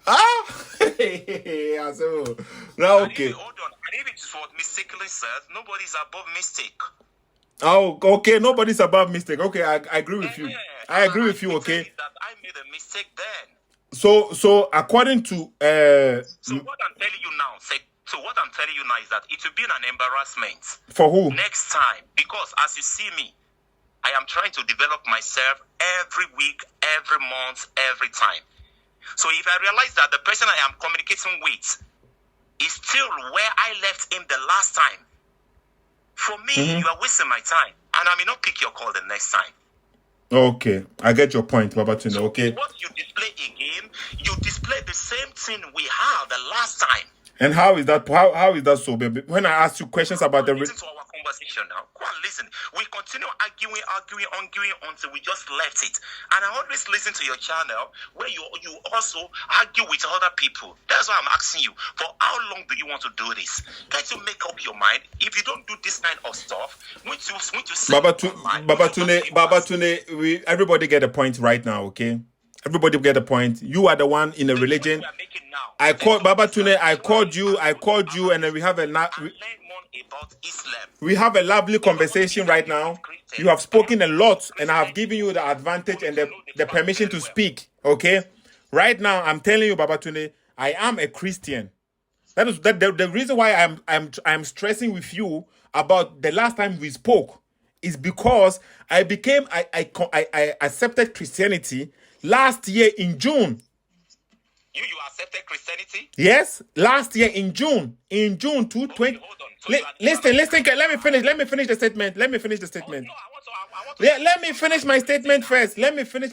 Ah, so now okay. Hold on. And if it was mistakenly said, nobody's above mistake. Oh, okay. Nobody's above mistake. Okay, I agree with you. I agree with you. Okay. That I made a mistake then. So according to So what I'm telling you now, is that it will be an embarrassment for who next time, because as you see me, I am trying to develop myself every week, every month, every time. So if I realize that the person I am communicating with is still where I left him the last time. For me, you are wasting my time, and I may not pick your call the next time. Okay, I get your point, Baba Tunde. So Okay. what you display again, you display the same thing we had the last time. And how is that? How is that so, baby? When I ask you questions about the Listen to our conversation now. Go and listen. We continue arguing until we just left it. And I always listen to your channel where you also argue with other people. That's why I'm asking you, for how long do you want to do this? Can't you make up your mind? If you don't do this kind of stuff, when you say Baba Tunde, everybody get a point right now, okay? Everybody get a point. You are the one in a religion. I called Baba Tunde. I called you, and then we have a lovely conversation right now. You have spoken a lot, and I have given you the advantage and the permission to speak. Okay, right now I'm telling you, Baba Tunde, I am a Christian. That is the reason why I'm stressing with you about the last time we spoke is because I accepted Christianity last year in June. You accepted Christianity? Yes, last year in June 2020. Listen. Let me finish the statement. Let me finish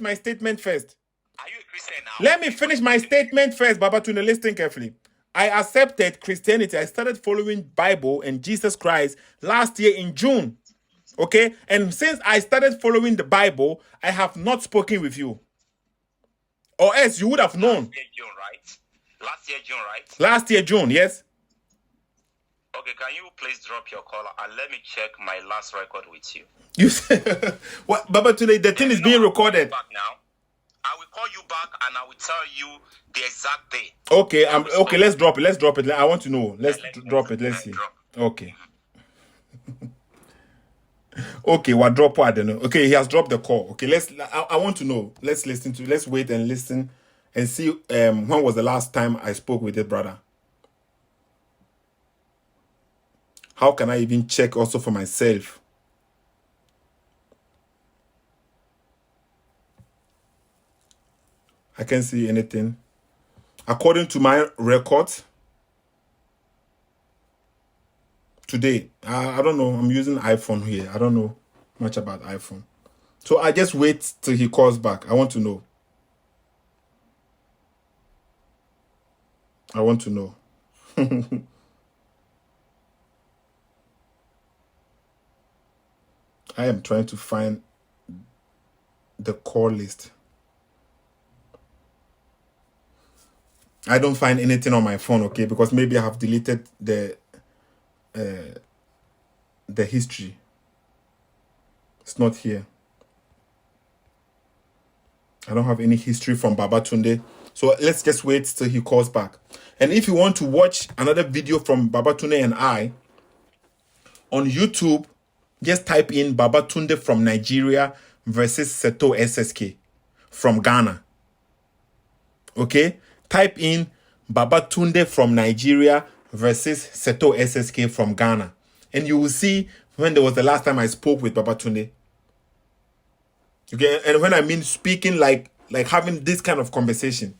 my statement first. Are you a Christian now? Let me finish my statement first, Baba Tunde. Listen carefully. I accepted Christianity. I started following Bible and Jesus Christ last year in June. Okay? And since I started following the Bible, I have not spoken with you. Or else you would have known. Last year, June, right? Last year, June, yes. Okay, can you please drop your call and let me check my last record with you? You said, what, Baba Tunde, the thing is being recorded. Back now. I will call you back and I will tell you the exact day. Okay, okay, let's drop it. I want to know. Let's drop it. Let's see. Okay. Okay, what drop? I don't know. Okay, he has dropped the call. Okay, I want to know. Let's wait and listen and see when was the last time I spoke with it, brother. How can I even check also for myself? I can't see anything. According to my record today, I don't know. I'm using iPhone here. I don't know much about iPhone. So I just wait till he calls back. I want to know. I am trying to find the call list. I don't find anything on my phone, okay? Because maybe I have deleted the history. It's not here. I don't have any history from Baba Tunde. So let's just wait till he calls back. And if you want to watch another video from Baba Tunde and I on YouTube, just type in Baba Tunde from Nigeria versus Sethoo SSK from Ghana. Okay? Type in Baba Tunde from Nigeria versus Sethoo SSK from Ghana. And you will see when there was the last time I spoke with Baba Tunde. Okay? And when I mean speaking, like having this kind of conversation.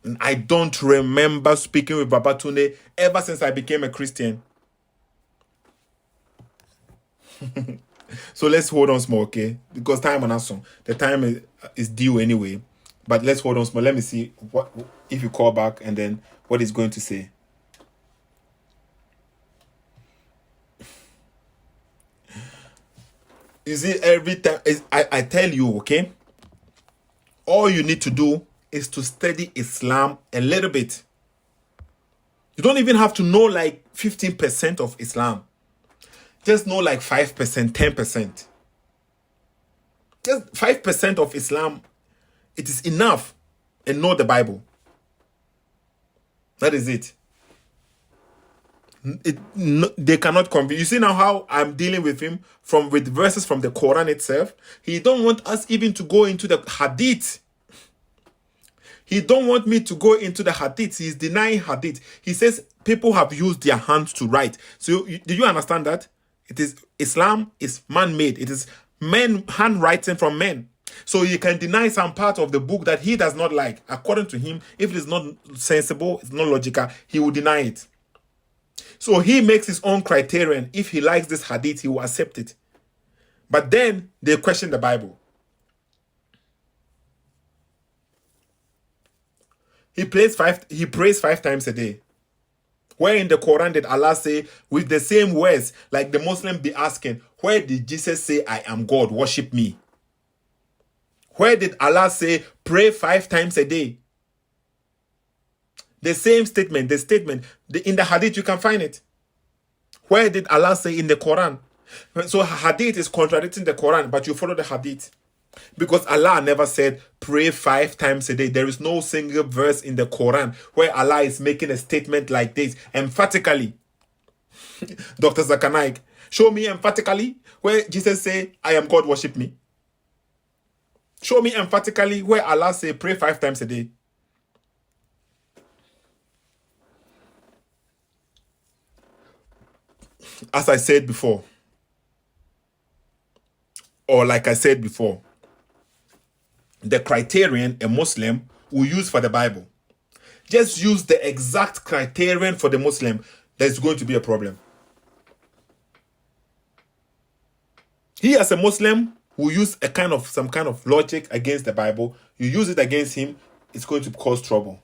And I don't remember speaking with Baba Tunde ever since I became a Christian. So let's hold on small, okay? Because time on us, the time is due anyway. But let's hold on small. Let me see what if you call back and then what he's going to say. You see, every time I tell you, okay? All you need to do is to study Islam a little bit. You don't even have to know like 15% of Islam. Just know like 5%, 10%. Just 5% of Islam, it is enough. And know the Bible. That is it. They cannot convince. You see now how I'm dealing with him with verses from the Quran itself. He don't want us even to go into the Hadith. He don't want me to go into the Hadith. He's denying Hadith. He says people have used their hands to write. So do you understand that? It is Islam is man-made. It is men handwriting from men. So he can deny some part of the book that he does not like. According to him, if it is not sensible, it's not logical, he will deny it. So he makes his own criterion. If he likes this hadith, he will accept it. But then they question the Bible. He prays 5 times a day. Where in the Quran did Allah say with the same words, like the Muslim be asking, where did Jesus say, I am God, worship me? Where did Allah say, pray 5 times a day? The same statement, in the hadith you can find it. Where did Allah say in the Quran? So hadith is contradicting the Quran, but you follow the hadith. Because Allah never said, pray 5 times a day. There is no single verse in the Quran where Allah is making a statement like this, emphatically. Dr. Zakanaik, show me emphatically where Jesus say, I am God, worship me. Show me emphatically where Allah say, pray 5 times a day. As I said before, or like I said before, the criterion a Muslim will use for the Bible. Just use the exact criterion for the Muslim. There's going to be a problem. He as a Muslim will use some kind of logic against the Bible. You use it against him, it's going to cause trouble.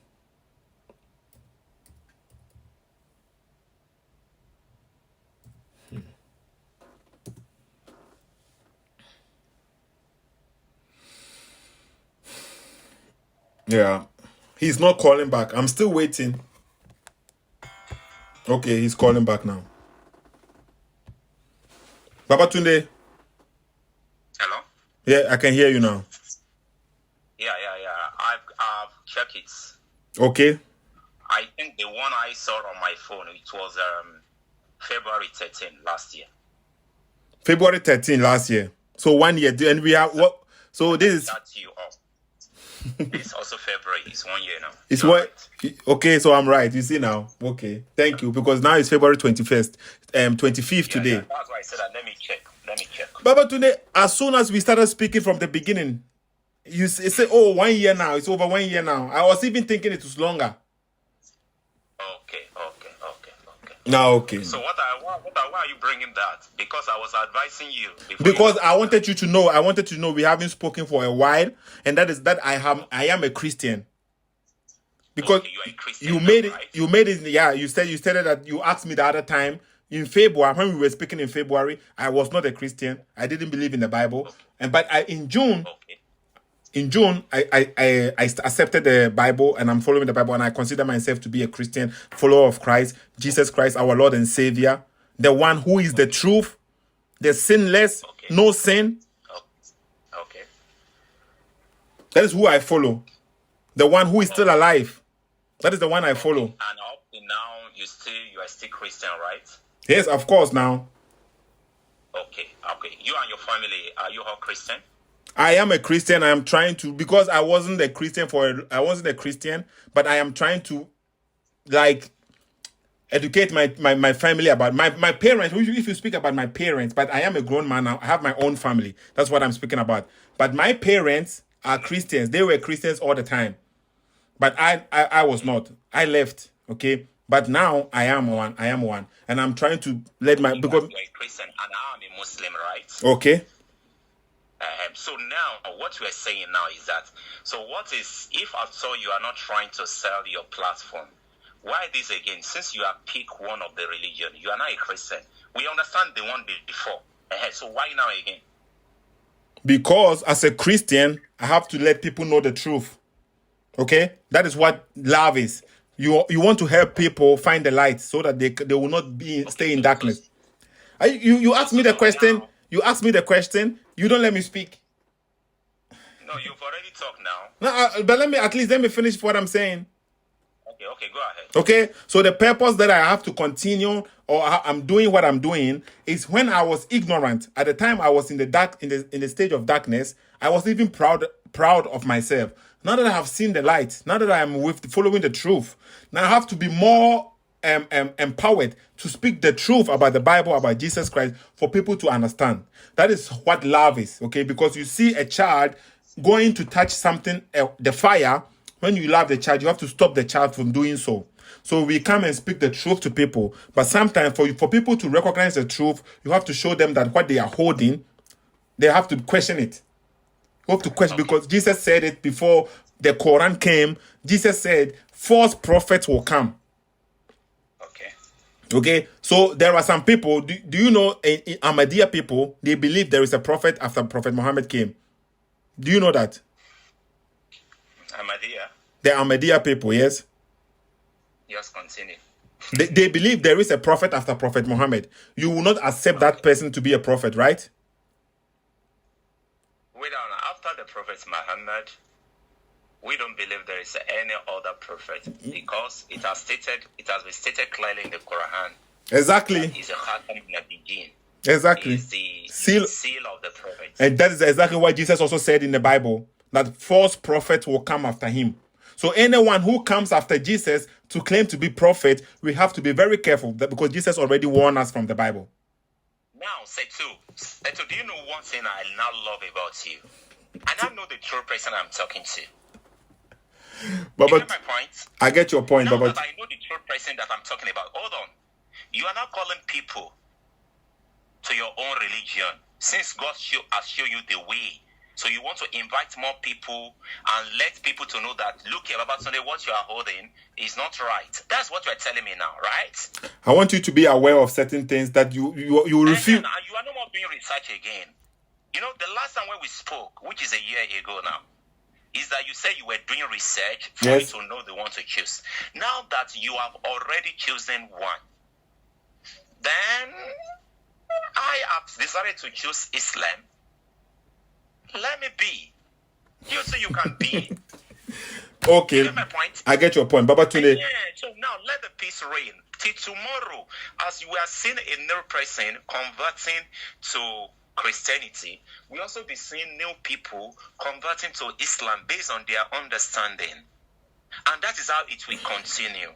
Yeah. He's not calling back. I'm still waiting. Okay, he's calling back now. Baba Tunde. Hello? Yeah, I can hear you now. Yeah. I've checked it. Okay. I think the one I saw on my phone, it was February 13 last year. February 13 last year. So 1 year. And we have what? So this is... That's you up. It's also February. It's 1 year now. It's what? Right. Okay, so I'm right. You see now. Okay. Thank you. Because now it's February 21st. 25th today. Yeah, that's why I said that. Let me check. Baba Tunde, as soon as we started speaking from the beginning, you say, oh, 1 year now. It's over 1 year now. I was even thinking it was longer. Okay. Now, okay. So why are you bringing that? Because I was advising you. Because I wanted you to know. I wanted to know we haven't spoken for a while, and that is that I am a Christian. Because okay, you are a Christian, you made it. Right? You made it. Yeah, you said that you asked me the other time in February when we were speaking in February. I was not a Christian. I didn't believe in the Bible. Okay. But in June. Okay. In June, I accepted the Bible and I'm following the Bible, and I consider myself to be a Christian, follower of Christ, Jesus Christ, our Lord and Savior, the one who is the truth, the sinless, no sin. Okay. That is who I follow. The one who is still alive. That is the one I follow. And up to now, you are still Christian, right? Yes, of course. Now. Okay. You and your family, are you all Christian? I am a Christian. I am trying to, because I wasn't a Christian but I am trying to, like, educate my family about my parents. If you speak about my parents, but I am a grown man now. I have my own family. That's what I'm speaking about. But my parents are Christians. They were Christians all the time. But I was not. I left. Okay. But now I am one. And I'm trying to let because you're a Christian and I am a Muslim, right? Okay. So now, what you are saying now is that, so what is, if at all you are not trying to sell your platform, why this again? Since you have picked one of the religion, you are not a Christian. We understand the one before. So why now again? Because as a Christian, I have to let people know the truth. Okay? That is what love is. You want to help people find the light so that they will not stay in darkness. You asked me the question. You asked me the question. You don't let me speak. No, you've already talked now. No, but let me finish what I'm saying. Okay, go ahead. Okay, so the purpose that I have to continue, or I'm doing what I'm doing, is when I was ignorant. At the time I was in the stage of darkness, I was even proud of myself. Now that I have seen the light, now that I am following the truth, now I have to be more empowered to speak the truth about the Bible, about Jesus Christ, for people to understand. That is what love is, okay? Because you see a child going to touch something, the fire, when you love the child, you have to stop the child from doing so. So we come and speak the truth to people. But sometimes for people to recognize the truth, you have to show them that what they are holding, they have to question it. You have to question, because Jesus said it before the Quran came. Jesus said, false prophets will come. Okay, so there are some people, do you know, in Ahmadiyya people, they believe there is a prophet after Prophet Muhammad came. Do you know that? Ahmadiyya? The Ahmadiyya people, yes? Yes, continue. They believe there is a prophet after Prophet Muhammad. You will not accept that person to be a prophet, right? Wait on, after the Prophet Muhammad, we don't believe there is any other prophet, because it has been stated clearly in the Quran. Exactly. He's a Khatam Nabiyyin. Exactly. He's the seal of the prophet. And that is exactly what Jesus also said in the Bible, that false prophets will come after him. So anyone who comes after Jesus to claim to be prophet, we have to be very careful, because Jesus already warned us from the Bible. Now, Sethoo, do you know one thing I now love about you? I now know the true person I'm talking to. But you get my point? I get your point, now but that I know the true person that I'm talking about, hold on. You are now calling people to your own religion, since God has shown you the way. So you want to invite more people and let people to know that, look here, Baba Tunde, what you are holding is not right. That's what you are telling me now, right? I want you to be aware of certain things that you refuse. And you are no more doing research again. You know, the last time when we spoke, which is a year ago now, is that you said you were doing research for you to know the one to choose. Now that you have already chosen one, then I have decided to choose Islam. Let me be. You say you can be. Okay. You get my point? I get your point, Baba Tunde. Yeah, so now let the peace reign. Till tomorrow, as we are seeing a new person converting to Christianity, we also be seeing new people converting to Islam based on their understanding. And that is how it will continue.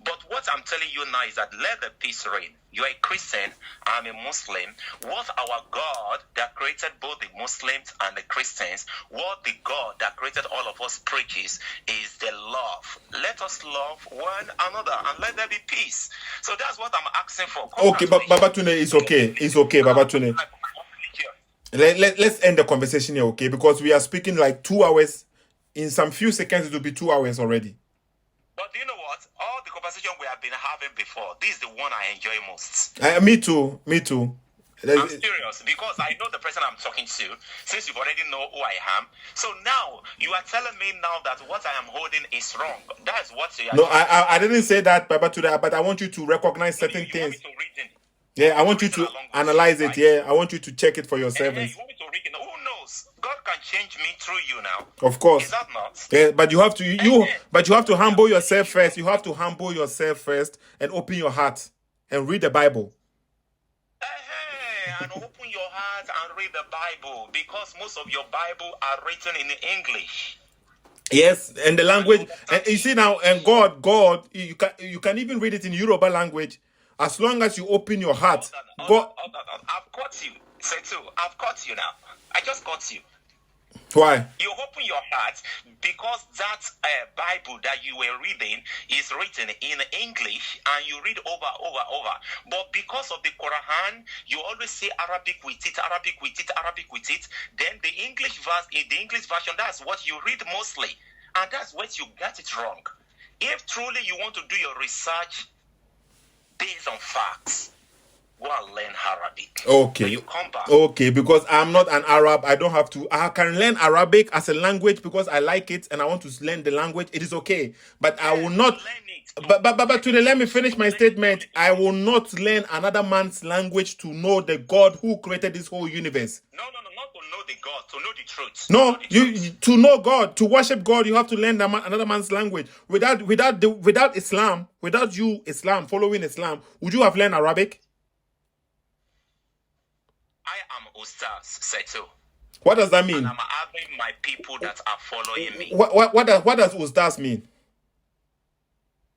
But what I'm telling you now is that let the peace reign. You're a Christian, I'm a Muslim. What our God that created both the Muslims and the Christians, what the God that created all of us preaches is the love. Let us love one another and let there be peace. So that's what I'm asking for. Okay, but Baba Tunde, it's okay. It's okay, Baba Tunde. Let's end the conversation here, okay? Because we are speaking like 2 hours. In some few seconds, it will be 2 hours already. But do you know what? All the conversation we have been having before, this is the one I enjoy most. Me too. Me too. I'm serious, because I know the person I'm talking to, since you already know who I am. So now, you are telling me now that what I am holding is wrong. That's what you are No, I didn't say that, Baba Tunde, but I want you to recognize certain things. Want me to reason? Yeah, I want you to analyze it. Yeah, I want you to check it for yourself. You want me to read it? Who knows? God can change me through you now. Of course. Is that not? Yeah, but you have to but you have to humble yourself first. You have to humble yourself first and open your heart and read the Bible. And open your heart and read the Bible, because most of your Bible are written in English. Yes, and the language, and you see now, and God, you can even read it in Yoruba language, as long as you open your heart. God, I've caught you, Sethoo. I've caught you now. I just caught you. Why? You open your heart because that Bible that you were reading is written in English, and you read over. But because of the Quran, you always say Arabic with it. Then the English version, that's what you read mostly, and that's what you get it wrong. If truly you want to do your research based on facts, go and learn Arabic. Okay. When you come back. Okay, because I'm not an Arab. I don't have to. I can learn Arabic as a language because I like it and I want to learn the language. It is okay. But I will not. But today, let me finish my statement. I will not learn another man's language to know the God who created this whole universe. No, not to know the God, to know the truth. No, to know God, to worship God, you have to learn another man's language. Without Islam, without you, Islam, following Islam, would you have learned Arabic? I am Ustaz, Sethoo. What does that mean? And I'm having my people that are following me. What does Ustaz mean?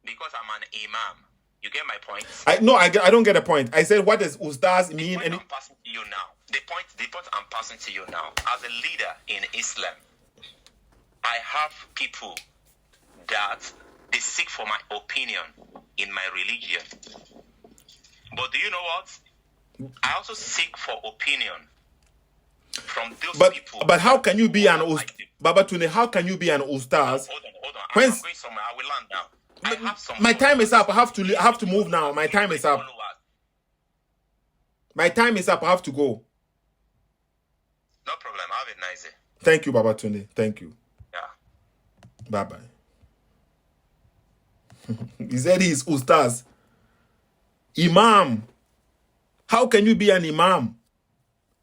Because I'm an imam. You get my point? I don't get a point. I said, what does Ustaz mean? I'm passing to you now. the point I'm passing to you now, as a leader in Islam, I have people that they seek for my opinion in my religion. But do you know what? I also seek for opinion from those people. But how can you be an Baba Tunde? How can you be an ustaz? Hold on. I'm going somewhere. I will land now. I have some. My time is up. I have to move now. My time is up. My time is up. I have to go. No problem. Have a nice day. Thank you, Baba Tunde. Thank you. Yeah. Bye bye. He said he's ustaz. Imam. How can you be an imam?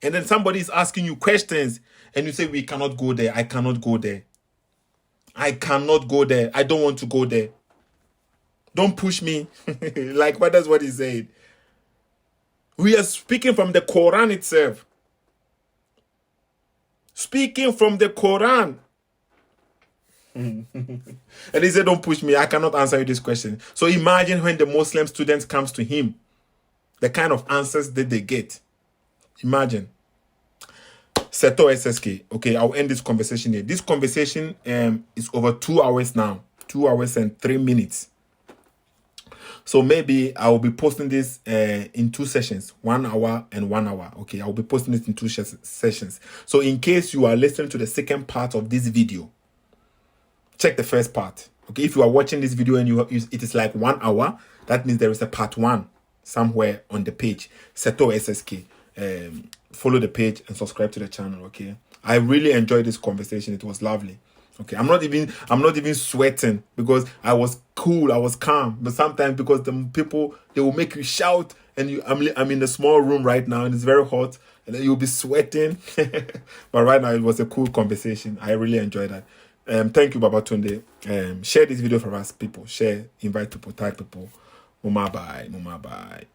And then somebody is asking you questions and you say, we cannot go there. I cannot go there. I cannot go there. I don't want to go there. Don't push me. Like, that's what he said. We are speaking from the Quran itself. Speaking from the Quran. And he said, don't push me. I cannot answer you this question. So imagine when the Muslim students comes to him, the kind of answers that they get. Imagine. Sethoo SSK. Okay, I'll end this conversation here. This conversation is over 2 hours now. 2 hours and 3 minutes. So maybe I will be posting this in 2 sessions, 1 hour and 1 hour. Okay, I will be posting it in 2 sessions. So in case you are listening to the second part of this video, check the first part. Okay, if you are watching this video and it is like 1 hour, that means there is a part 1 somewhere on the page. Sethoo SSK. Follow the page and subscribe to the channel. Okay, I really enjoyed this conversation. It was lovely. Okay, I'm not even sweating because I was cool, I was calm. But sometimes because the people, they will make you shout, and I'm in a small room right now and it's very hot, and then you'll be sweating. But right now it was a cool conversation. I really enjoyed that. Thank you, Baba Tunde. Share this video for us, people. Share, invite people, tag people. Mama bye.